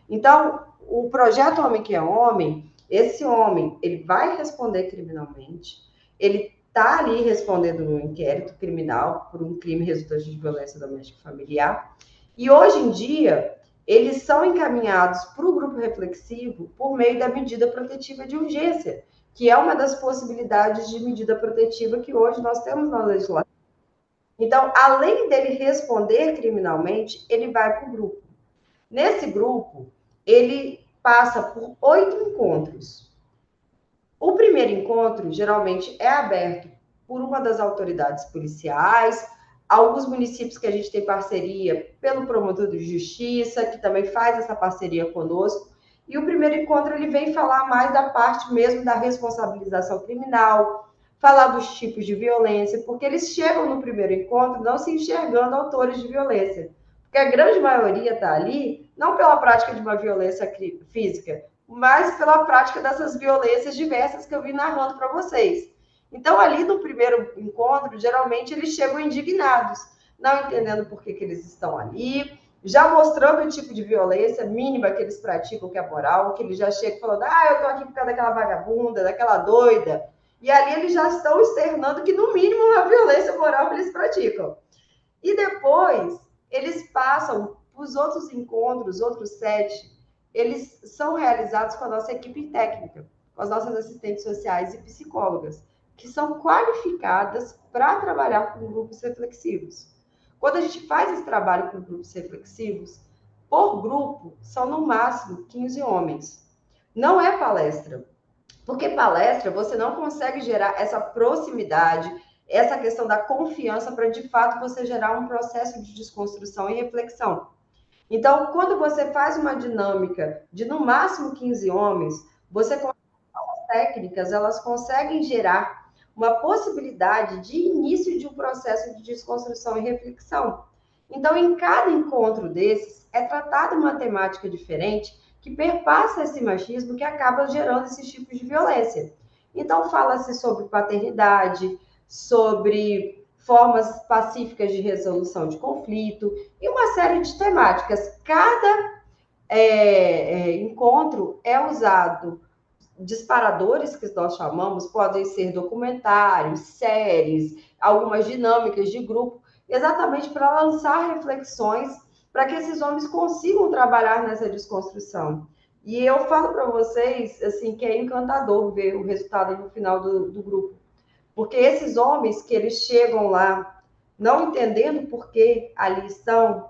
Então, o projeto Homem que é Homem, esse homem, ele vai responder criminalmente, ele está ali respondendo no inquérito criminal por um crime resultante de violência doméstica e familiar, e hoje em dia, eles são encaminhados para o grupo reflexivo por meio da medida protetiva de urgência, que é uma das possibilidades de medida protetiva que hoje nós temos na legislação. Então, além dele responder criminalmente, ele vai para o grupo. Nesse grupo, ele passa por 8 encontros. O primeiro encontro, geralmente, é aberto por uma das autoridades policiais, alguns municípios que a gente tem parceria pelo promotor de justiça, que também faz essa parceria conosco. E o primeiro encontro, ele vem falar mais da parte mesmo da responsabilização criminal, falar dos tipos de violência, porque eles chegam no primeiro encontro não se enxergando autores de violência. Porque a grande maioria está ali, não pela prática de uma violência física, mas pela prática dessas violências diversas que eu vim narrando para vocês. Então, ali no primeiro encontro, geralmente eles chegam indignados, não entendendo por que eles estão ali, já mostrando o tipo de violência mínima que eles praticam, que é moral, que eles já chegam falando, eu tô aqui por causa daquela vagabunda, daquela doida, e ali eles já estão externando que, no mínimo, uma violência moral que eles praticam. E depois, eles passam os outros encontros, outros 7, eles são realizados com a nossa equipe técnica, com as nossas assistentes sociais e psicólogas, que são qualificadas para trabalhar com grupos reflexivos. Quando a gente faz esse trabalho com grupos reflexivos, por grupo, são no máximo 15 homens. Não é palestra, porque palestra você não consegue gerar essa proximidade, essa questão da confiança para, de fato, você gerar um processo de desconstrução e reflexão. Então, quando você faz uma dinâmica de, no máximo, 15 homens, você com as técnicas, elas conseguem gerar uma possibilidade de início de um processo de desconstrução e reflexão. Então, em cada encontro desses, é tratada uma temática diferente que perpassa esse machismo que acaba gerando esses tipos de violência. Então, fala-se sobre paternidade, sobre formas pacíficas de resolução de conflito e uma série de temáticas. Cada encontro é usado disparadores, que nós chamamos, podem ser documentários, séries, algumas dinâmicas de grupo, exatamente para lançar reflexões para que esses homens consigam trabalhar nessa desconstrução. E eu falo para vocês assim, que é encantador ver o resultado no final do grupo. Porque esses homens que eles chegam lá, não entendendo por que ali estão,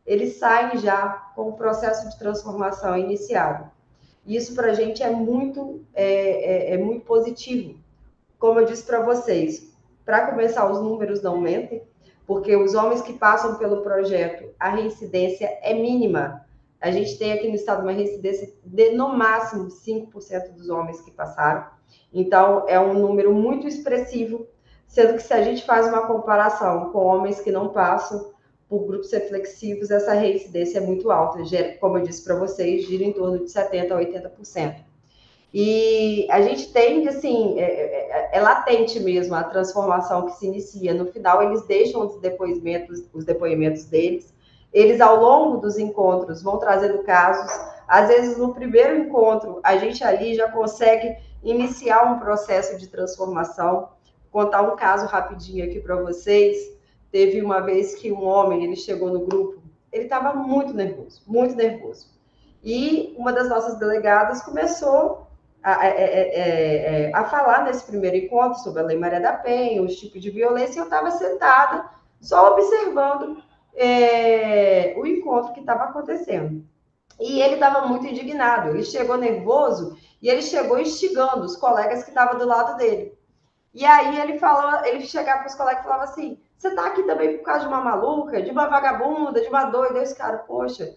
eles saem já com o processo de transformação iniciado. Isso para a gente é muito positivo. Como eu disse para vocês, para começar, os números não mentem, porque os homens que passam pelo projeto, a reincidência é mínima. A gente tem aqui no estado uma reincidência de, no máximo, 5% dos homens que passaram. Então, é um número muito expressivo, sendo que se a gente faz uma comparação com homens que não passam por grupos reflexivos, essa reincidência é muito alta. Como eu disse para vocês, gira em torno de 70% a 80%. E a gente tende, assim, é latente mesmo a transformação que se inicia. No final, eles deixam os depoimentos deles. Eles, ao longo dos encontros, vão trazendo casos. Às vezes, no primeiro encontro, a gente ali já consegue iniciar um processo de transformação. Vou contar um caso rapidinho aqui para vocês. Teve uma vez que um homem, ele chegou no grupo, ele estava muito nervoso, muito nervoso. E uma das nossas delegadas começou a falar nesse primeiro encontro sobre a Lei Maria da Penha, os tipos de violência, e eu estava sentada, só observando o encontro que estava acontecendo. E ele estava muito indignado, ele chegou nervoso e ele chegou instigando os colegas que estavam do lado dele. E aí ele chegava para os colegas e falava assim, você está aqui também por causa de uma maluca, de uma vagabunda, de uma doida? E os caras, poxa,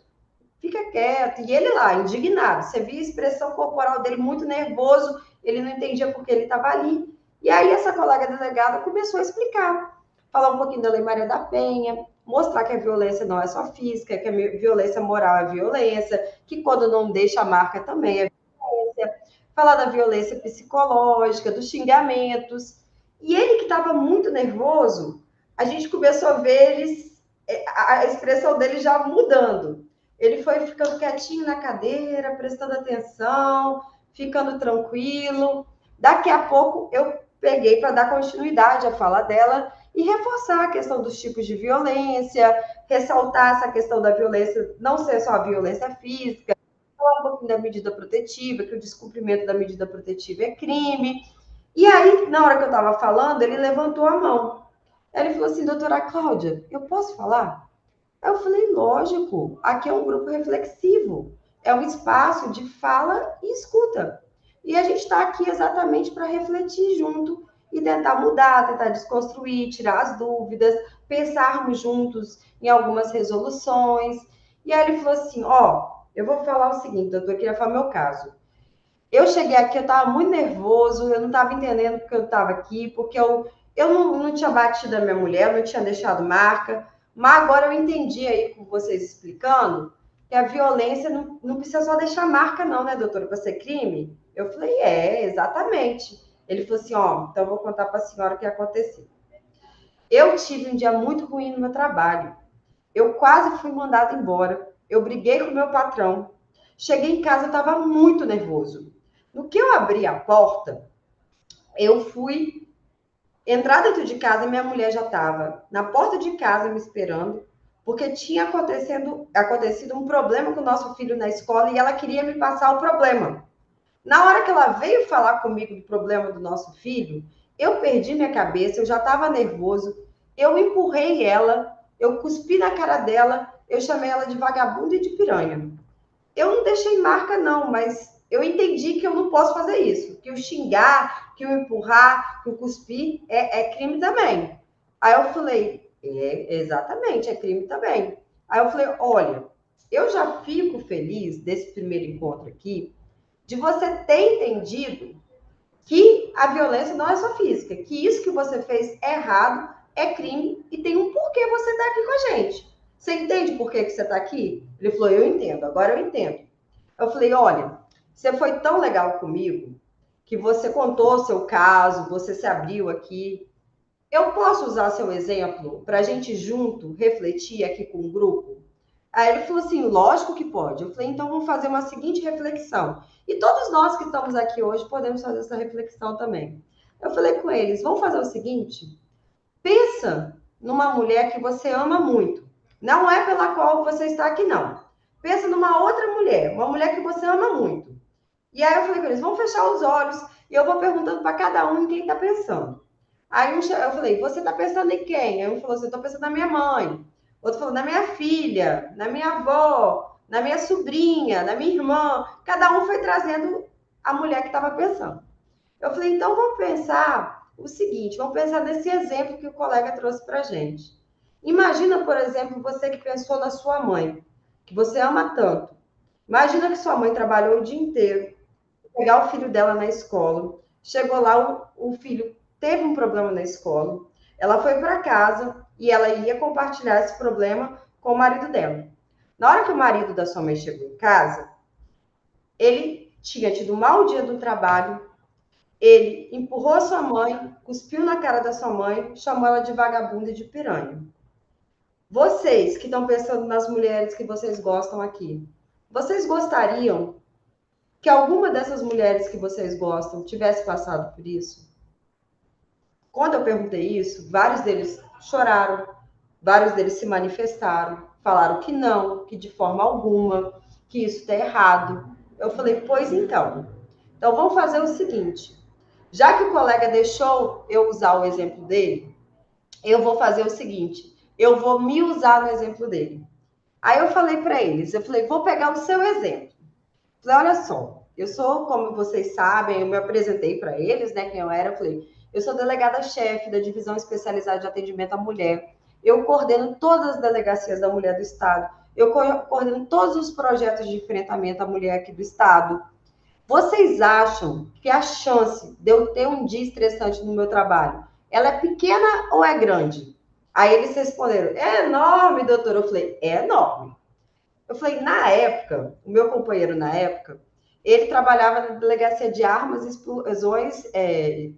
fica quieto. E ele lá, indignado. Você via a expressão corporal dele muito nervoso, ele não entendia por que ele estava ali. E aí essa colega delegada começou a explicar, falar um pouquinho da Lei Maria da Penha, mostrar que a violência não é só física, que a violência moral é violência, que quando não deixa a marca também é violência, falar da violência psicológica, dos xingamentos. E ele que estava muito nervoso, a gente começou a ver a expressão dele já mudando. Ele foi ficando quietinho na cadeira, prestando atenção, ficando tranquilo. Daqui a pouco eu peguei para dar continuidade à fala dela e reforçar a questão dos tipos de violência, ressaltar essa questão da violência, não ser só a violência física, falar um pouquinho da medida protetiva, que o descumprimento da medida protetiva é crime. E aí, na hora que eu estava falando, ele levantou a mão. Ele falou assim, doutora Cláudia, eu posso falar? Aí eu falei, lógico, aqui é um grupo reflexivo, é um espaço de fala e escuta. E a gente está aqui exatamente para refletir junto e tentar mudar, tentar desconstruir, tirar as dúvidas, pensarmos juntos em algumas resoluções. E aí ele falou assim, eu vou falar o seguinte, doutor, eu queria falar meu caso. Eu cheguei aqui, eu estava muito nervoso, eu não estava entendendo porque eu estava aqui, porque eu não tinha batido a minha mulher, eu não tinha deixado marca, mas agora eu entendi aí com vocês explicando que a violência não precisa só deixar marca não, né, doutora, para ser crime? Eu falei, exatamente. Ele falou assim, então eu vou contar para a senhora o que aconteceu. Eu tive um dia muito ruim no meu trabalho. Eu quase fui mandada embora. Eu briguei com o meu patrão. Cheguei em casa, eu estava muito nervoso. No que eu abri a porta, eu fui entrar dentro de casa e minha mulher já estava na porta de casa me esperando, porque tinha acontecido um problema com o nosso filho na escola e ela queria me passar o problema. Na hora que ela veio falar comigo do problema do nosso filho, eu perdi minha cabeça, eu já estava nervoso, eu empurrei ela, eu cuspi na cara dela, eu chamei ela de vagabunda e de piranha. Eu não deixei marca não, mas eu entendi que eu não posso fazer isso, que o xingar, que o empurrar, que o cuspir é crime também. Aí eu falei, exatamente, é crime também. Aí eu falei, olha, eu já fico feliz desse primeiro encontro aqui, de você ter entendido que a violência não é só física, que isso que você fez é errado, é crime e tem um porquê você estar aqui com a gente. Você entende por que você está aqui? Ele falou, eu entendo, agora eu entendo. Eu falei, olha, você foi tão legal comigo que você contou o seu caso, você se abriu aqui. Eu posso usar seu exemplo para a gente junto refletir aqui com o grupo? Aí ele falou assim, lógico que pode. Eu falei, então vamos fazer uma seguinte reflexão. E todos nós que estamos aqui hoje podemos fazer essa reflexão também. Eu falei com eles, vamos fazer o seguinte, pensa numa mulher que você ama muito. Não é pela qual você está aqui, não. Pensa numa outra mulher, uma mulher que você ama muito. E aí eu falei com eles, vamos fechar os olhos e eu vou perguntando para cada um em quem está pensando. Aí eu falei, você está pensando em quem? Aí um falou assim, eu estou pensando na minha mãe. Outro falou, na minha filha, na minha avó, na minha sobrinha, na minha irmã. Cada um foi trazendo a mulher que estava pensando. Eu falei, então vamos pensar o seguinte, vamos pensar nesse exemplo que o colega trouxe para a gente. Imagina, por exemplo, você que pensou na sua mãe, que você ama tanto. Imagina que sua mãe trabalhou o dia inteiro, pegar o filho dela na escola. Chegou lá, o filho teve um problema na escola. Ela foi para casa e ela ia compartilhar esse problema com o marido dela. Na hora que o marido da sua mãe chegou em casa, ele tinha tido um mau dia do trabalho, ele empurrou a sua mãe, cuspiu na cara da sua mãe, chamou ela de vagabunda e de piranha. Vocês que estão pensando nas mulheres que vocês gostam aqui, vocês gostariam que alguma dessas mulheres que vocês gostam tivesse passado por isso? Quando eu perguntei isso, vários deles choraram, vários deles se manifestaram, falaram que não, que de forma alguma, que isso está errado. Eu falei, pois então. Então vamos fazer o seguinte, já que o colega deixou eu usar o exemplo dele, eu vou fazer o seguinte, eu vou me usar no exemplo dele. Aí eu falei para eles, eu falei, vou pegar o seu exemplo. Falei, olha só, eu sou, como vocês sabem, eu me apresentei para eles, né, quem eu era, eu falei, eu sou delegada-chefe da Divisão Especializada de Atendimento à Mulher, eu coordeno todas as delegacias da mulher do Estado, eu coordeno todos os projetos de enfrentamento à mulher aqui do Estado. Vocês acham que a chance de eu ter um dia estressante no meu trabalho, ela é pequena ou é grande? Aí eles responderam, é enorme, doutor. Eu falei, é enorme. Eu falei, na época, o meu companheiro na época, ele trabalhava na delegacia de armas, explosões,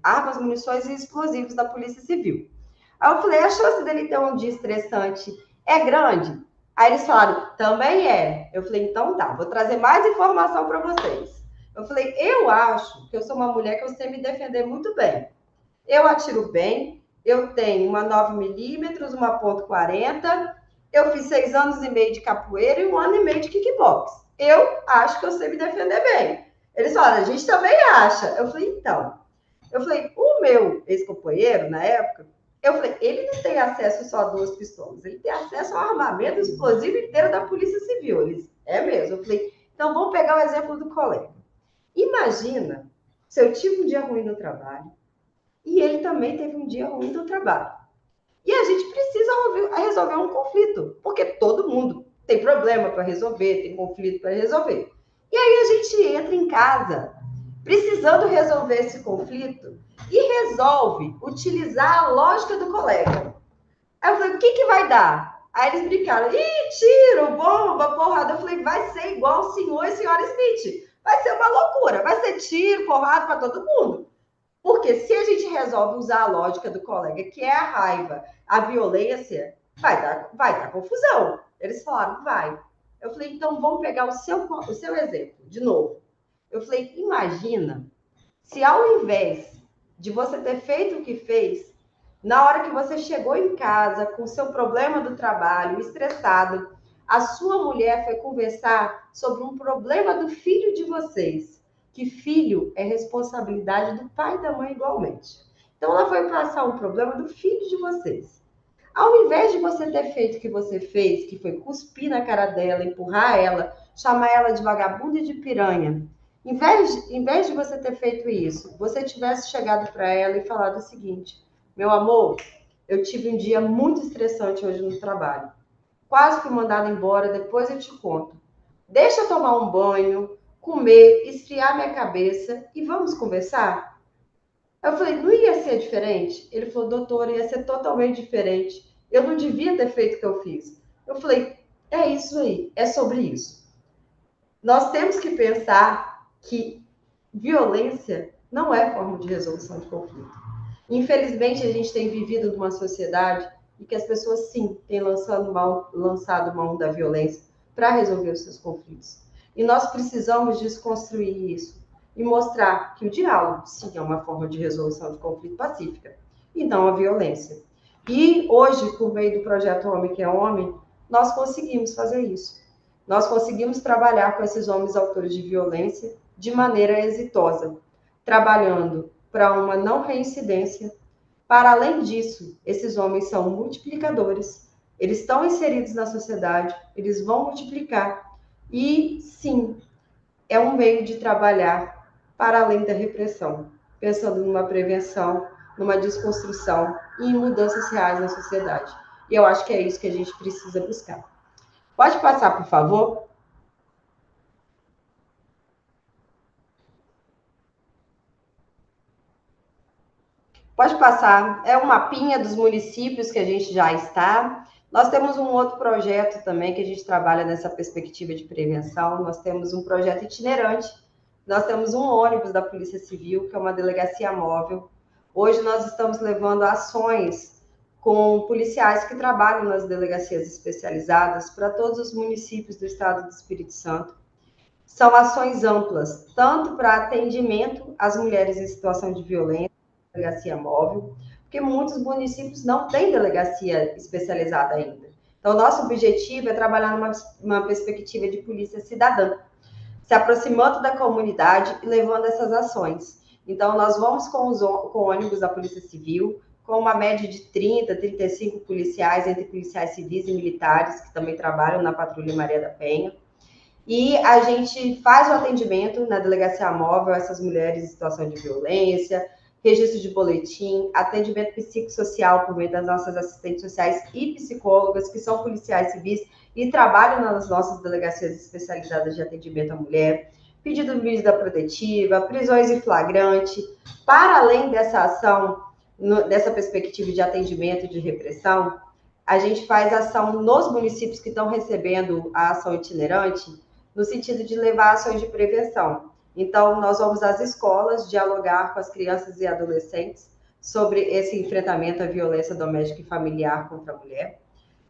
armas, munições e explosivos da Polícia Civil. Aí eu falei, a chance dele ter um dia estressante é grande? Aí eles falaram, também é. Eu falei, então tá, vou trazer mais informação para vocês. Eu falei, eu acho que eu sou uma mulher que eu sei me defender muito bem. Eu atiro bem, eu tenho uma 9mm, uma .40, eu fiz 6 anos e meio de capoeira e 1 ano e meio de kickbox. Eu acho que eu sei me defender bem. Eles falaram, a gente também acha. Eu falei, então. Eu falei, o meu ex-companheiro, na época, eu falei, ele não tem acesso só a 2 pistolas, ele tem acesso ao armamento explosivo inteiro da Polícia Civil. Eles, é mesmo. Eu falei, então vamos pegar o exemplo do colega. Imagina se eu tive um dia ruim no trabalho e ele também teve um dia ruim no trabalho. E a gente precisa resolver um conflito, porque todo mundo tem problema para resolver, tem conflito para resolver. E aí a gente entra em casa precisando resolver esse conflito e resolve utilizar a lógica do colega. Aí eu falei, o que vai dar? Aí eles brincaram, tiro, bomba, porrada. Eu falei, vai ser igual o senhor e senhora Smith. Vai ser uma loucura, vai ser tiro, porrada para todo mundo. Porque se a gente resolve usar a lógica do colega, que é a raiva, a violência, vai dar confusão. Eles falaram, vai. Eu falei, então vamos pegar o seu exemplo, de novo. Eu falei, imagina se ao invés de você ter feito o que fez, na hora que você chegou em casa com o seu problema do trabalho, estressado, a sua mulher foi conversar sobre um problema do filho de vocês. Que filho é responsabilidade do pai e da mãe igualmente. Então, ela foi passar um problema do filho de vocês. Ao invés de você ter feito o que você fez, que foi cuspir na cara dela, empurrar ela, chamar ela de vagabunda e de piranha, em vez de você ter feito isso, você tivesse chegado para ela e falado o seguinte, meu amor, eu tive um dia muito estressante hoje no trabalho. Quase fui mandada embora, depois eu te conto. Deixa eu tomar um banho, comer, esfriar minha cabeça e vamos conversar? Eu falei, não ia ser diferente? Ele falou, doutora, ia ser totalmente diferente. Eu não devia ter feito o que eu fiz. Eu falei, é isso aí, é sobre isso. Nós temos que pensar que violência não é forma de resolução de conflito. Infelizmente, a gente tem vivido numa sociedade em que as pessoas, sim, têm lançado mão da violência para resolver os seus conflitos. E nós precisamos desconstruir isso e mostrar que o diálogo, sim, é uma forma de resolução de conflito pacífica e não a violência. E hoje, por meio do projeto Homem que é Homem, nós conseguimos fazer isso. Nós conseguimos trabalhar com esses homens autores de violência de maneira exitosa, trabalhando para uma não reincidência. Para além disso, esses homens são multiplicadores, eles estão inseridos na sociedade, eles vão multiplicar. E, sim, é um meio de trabalhar para além da repressão, pensando numa prevenção, numa desconstrução e em mudanças reais na sociedade. E eu acho que é isso que a gente precisa buscar. Pode passar, por favor? Pode passar. É um mapinha dos municípios que a gente já está. Nós temos um outro projeto também que a gente trabalha nessa perspectiva de prevenção. Nós temos um projeto itinerante. Nós temos um ônibus da Polícia Civil, que é uma delegacia móvel. Hoje nós estamos levando ações com policiais que trabalham nas delegacias especializadas para todos os municípios do estado do Espírito Santo. São ações amplas, tanto para atendimento às mulheres em situação de violência, delegacia móvel, porque muitos municípios não têm delegacia especializada ainda. Então, nosso objetivo é trabalhar numa perspectiva de polícia cidadã, se aproximando da comunidade e levando essas ações. Então, nós vamos com o ônibus da Polícia Civil, com uma média de 30, 35 policiais, entre policiais civis e militares, que também trabalham na Patrulha Maria da Penha. E a gente faz o atendimento na delegacia móvel a essas mulheres em situação de violência, registro de boletim, atendimento psicossocial por meio das nossas assistentes sociais e psicólogas, que são policiais civis e trabalham nas nossas delegacias especializadas de atendimento à mulher, pedido de medida protetiva, prisões em flagrante. Para além dessa ação, dessa perspectiva de atendimento e de repressão, a gente faz ação nos municípios que estão recebendo a ação itinerante, no sentido de levar ações de prevenção. Então, nós vamos às escolas dialogar com as crianças e adolescentes sobre esse enfrentamento à violência doméstica e familiar contra a mulher.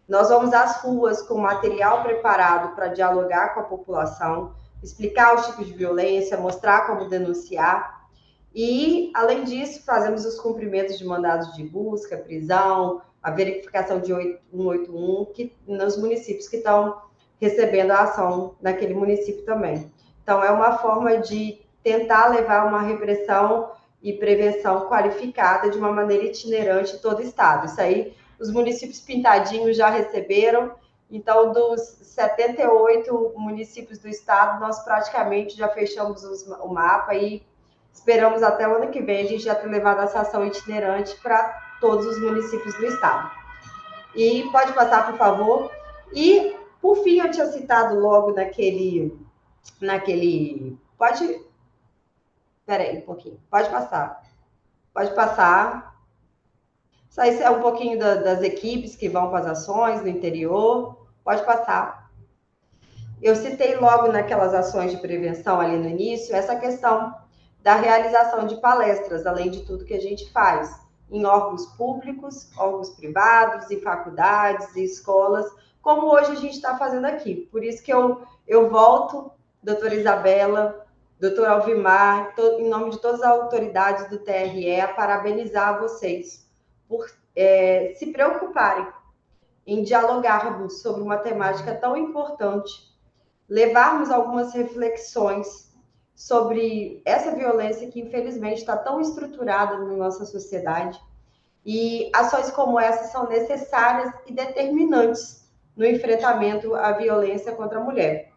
Nós vamos às ruas com material preparado para dialogar com a população, explicar os tipos de violência, mostrar como denunciar. E, além disso, fazemos os cumprimentos de mandados de busca, prisão, a verificação de 181, nos municípios que estão recebendo a ação naquele município também. Então, é uma forma de tentar levar uma repressão e prevenção qualificada de uma maneira itinerante em todo o estado. Isso aí, os municípios pintadinhos já receberam. Então, dos 78 municípios do estado, nós praticamente já fechamos o mapa e esperamos até o ano que vem a gente já ter levado essa ação itinerante para todos os municípios do estado. E pode passar, por favor. E, por fim, eu tinha citado logo naquele... Pode... Espera aí um pouquinho. Pode passar. Pode passar. Isso aí é um pouquinho das equipes que vão para as ações no interior. Pode passar. Eu citei logo naquelas ações de prevenção ali no início, essa questão da realização de palestras, além de tudo que a gente faz, em órgãos públicos, órgãos privados, em faculdades e escolas, como hoje a gente está fazendo aqui. Por isso que eu volto, doutora Isabela, doutor Alvimar, em nome de todas as autoridades do TRE, a parabenizar vocês por se preocuparem em dialogarmos sobre uma temática tão importante, levarmos algumas reflexões sobre essa violência que, infelizmente, está tão estruturada na nossa sociedade. E ações como essa são necessárias e determinantes no enfrentamento à violência contra a mulher.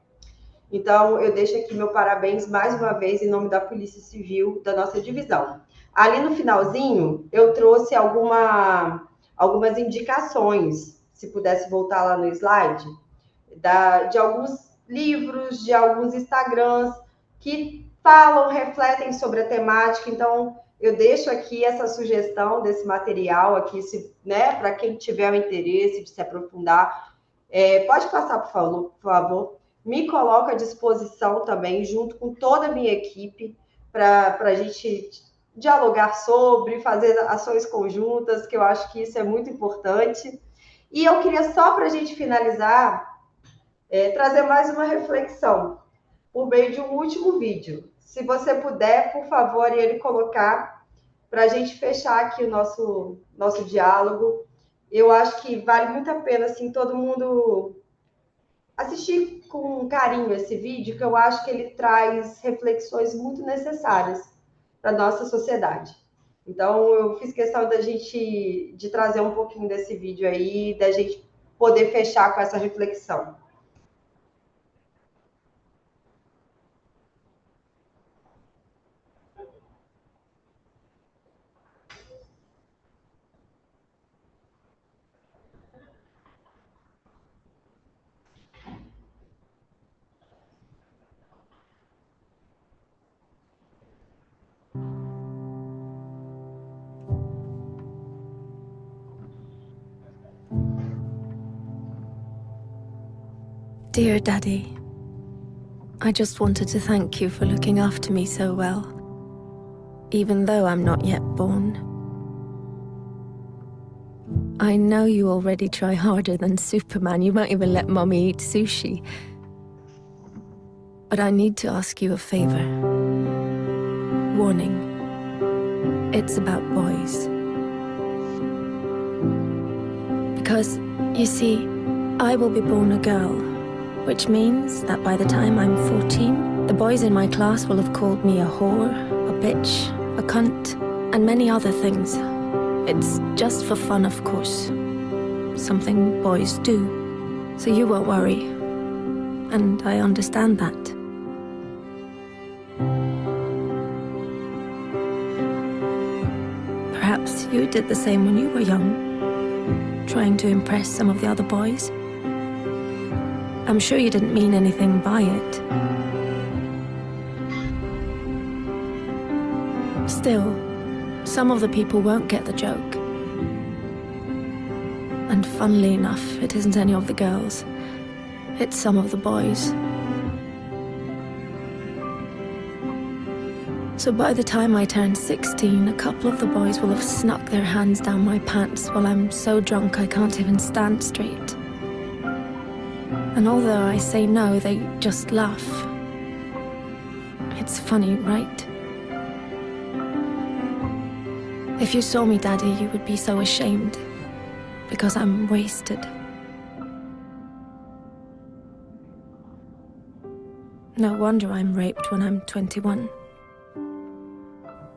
Então, eu deixo aqui meu parabéns mais uma vez em nome da Polícia Civil da nossa divisão. Ali no finalzinho, eu trouxe algumas indicações, se pudesse voltar lá no slide, de alguns livros, de alguns Instagrams que falam, refletem sobre a temática. Então, eu deixo aqui essa sugestão desse material aqui, para quem tiver o interesse de se aprofundar. Pode passar, por favor. Me coloco à disposição também, junto com toda a minha equipe, para a gente dialogar sobre, fazer ações conjuntas, que eu acho que isso é muito importante. E eu queria só, para a gente finalizar, trazer mais uma reflexão, por meio de um último vídeo. Se você puder, por favor, ele colocar, para a gente fechar aqui o nosso diálogo. Eu acho que vale muito a pena, assim, todo mundo assistir com carinho esse vídeo, que eu acho que ele traz reflexões muito necessárias para a nossa sociedade. Então, eu fiz questão de trazer um pouquinho desse vídeo aí, da gente poder fechar com essa reflexão. Dear Daddy, I just wanted to thank you for looking after me so well, even though I'm not yet born. I know you already try harder than Superman. You won't even let Mommy eat sushi. But I need to ask you a favor. Warning. It's about boys. Because, you see, I will be born a girl, which means that by the time I'm 14, the boys in my class will have called me a whore, a bitch, a cunt, and many other things. It's just for fun, of course. Something boys do. So you won't worry. And I understand that. Perhaps you did the same when you were young, trying to impress some of the other boys. I'm sure you didn't mean anything by it. Still, some of the people won't get the joke. And funnily enough, it isn't any of the girls. It's some of the boys. So by the time I turn 16, a couple of the boys will have snuck their hands down my pants while I'm so drunk I can't even stand straight. And although I say no, they just laugh. It's funny, right? If you saw me, Daddy, you would be so ashamed, because I'm wasted. No wonder I'm raped when I'm 21.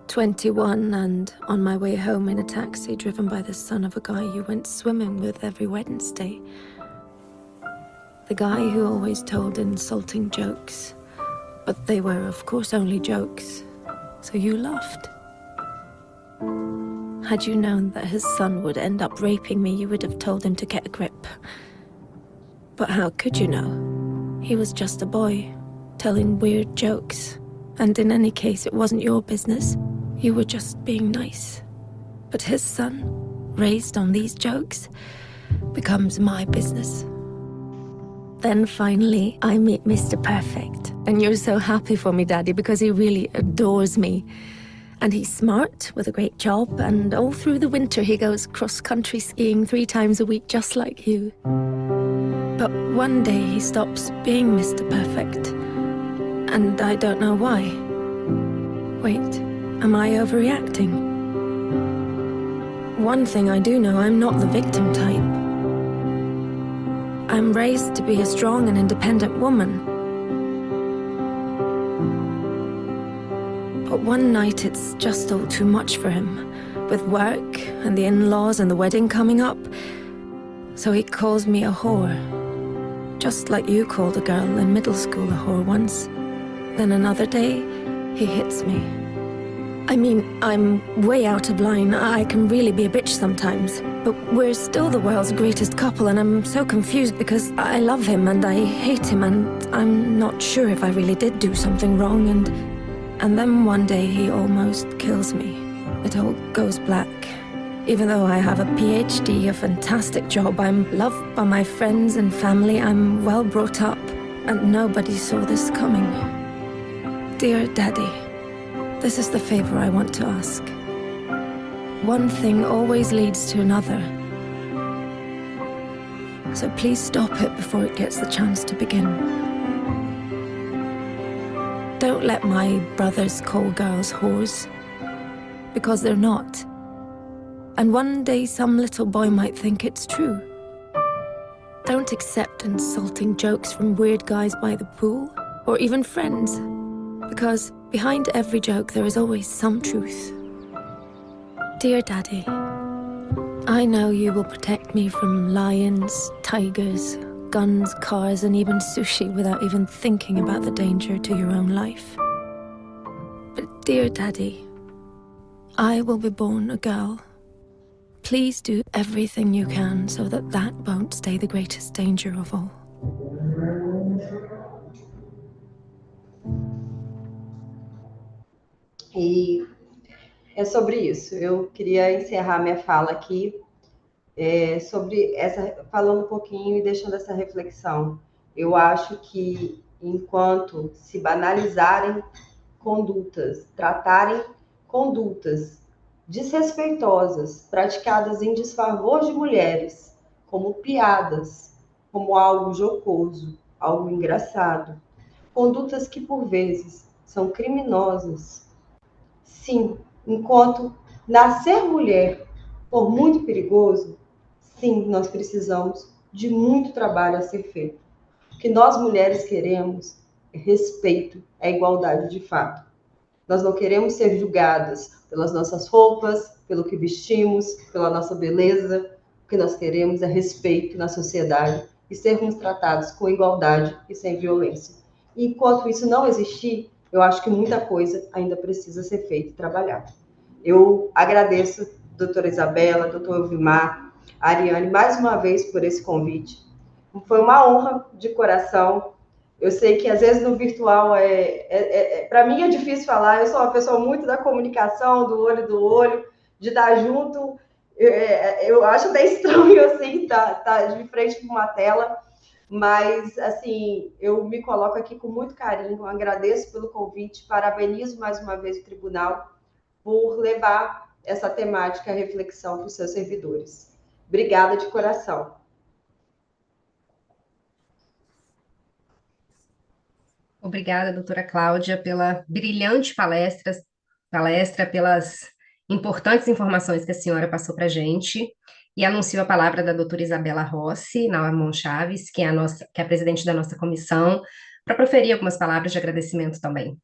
21 and on my way home in a taxi driven by the son of a guy you went swimming with every Wednesday. The guy who always told insulting jokes, but they were, of course, only jokes, so you laughed. Had you known that his son would end up raping me, you would have told him to get a grip. But how could you know? He was just a boy, telling weird jokes. And in any case, it wasn't your business. You were just being nice. But his son, raised on these jokes, becomes my business. Then finally, I meet Mr. Perfect. And you're so happy for me, Daddy, because he really adores me. And he's smart, with a great job, and all through the winter he goes cross-country skiing 3 times a week, just like you. But one day he stops being Mr. Perfect. And I don't know why. Wait, am I overreacting? One thing I do know, I'm not the victim type. I'm raised to be a strong and independent woman. But one night it's just all too much for him, with work and the in-laws and the wedding coming up. So he calls me a whore. Just like you called a girl in middle school a whore once. Then another day, he hits me. I mean, I'm way out of line. I can really be a bitch sometimes. But we're still the world's greatest couple, and I'm so confused because I love him and I hate him, and I'm not sure if I really did do something wrong, and then one day he almost kills me. It all goes black. Even though I have a PhD, a fantastic job, I'm loved by my friends and family, I'm well brought up, and nobody saw this coming. Dear Daddy, this is the favor I want to ask. One thing always leads to another. So please stop it before it gets the chance to begin. Don't let my brothers call girls whores, because they're not. And one day some little boy might think it's true. Don't accept insulting jokes from weird guys by the pool, or even friends. Because behind every joke there is always some truth. Dear Daddy, I know you will protect me from lions, tigers, guns, cars, and even sushi without even thinking about the danger to your own life. But dear Daddy, I will be born a girl. Please do everything you can so that that won't stay the greatest danger of all. E é sobre isso. Eu queria encerrar minha fala aqui, sobre falando um pouquinho e deixando essa reflexão Eu acho que enquanto se banalizarem condutas, tratarem condutas desrespeitosas, praticadas em desfavor de mulheres, como piadas, como algo jocoso, algo engraçado, condutas que por vezes são criminosas. Sim, enquanto nascer mulher for muito perigoso, sim, nós precisamos de muito trabalho a ser feito. O que nós mulheres queremos é respeito, é igualdade de fato. Nós não queremos ser julgadas pelas nossas roupas, pelo que vestimos, pela nossa beleza. O que nós queremos é respeito na sociedade e sermos tratados com igualdade e sem violência. E enquanto isso não existir, eu acho que muita coisa ainda precisa ser feita e trabalhada. Eu agradeço, doutora Isabela, doutor Elvimar, a Ariane, mais uma vez por esse convite. Foi uma honra de coração. Eu sei que às vezes no virtual para mim é difícil falar. Eu sou uma pessoa muito da comunicação, do olho, de estar junto. Eu acho até estranho assim, tá de frente para uma tela, mas assim, eu me coloco aqui com muito carinho. Agradeço pelo convite, parabenizo mais uma vez o tribunal por levar essa temática à reflexão para os seus servidores. Obrigada de coração. Obrigada, doutora Cláudia, pela brilhante palestra, pelas importantes informações que a senhora passou para a gente. E anuncio a palavra da doutora Isabela Rossi, Naamon Chaves, que é a presidente da nossa comissão, para proferir algumas palavras de agradecimento também.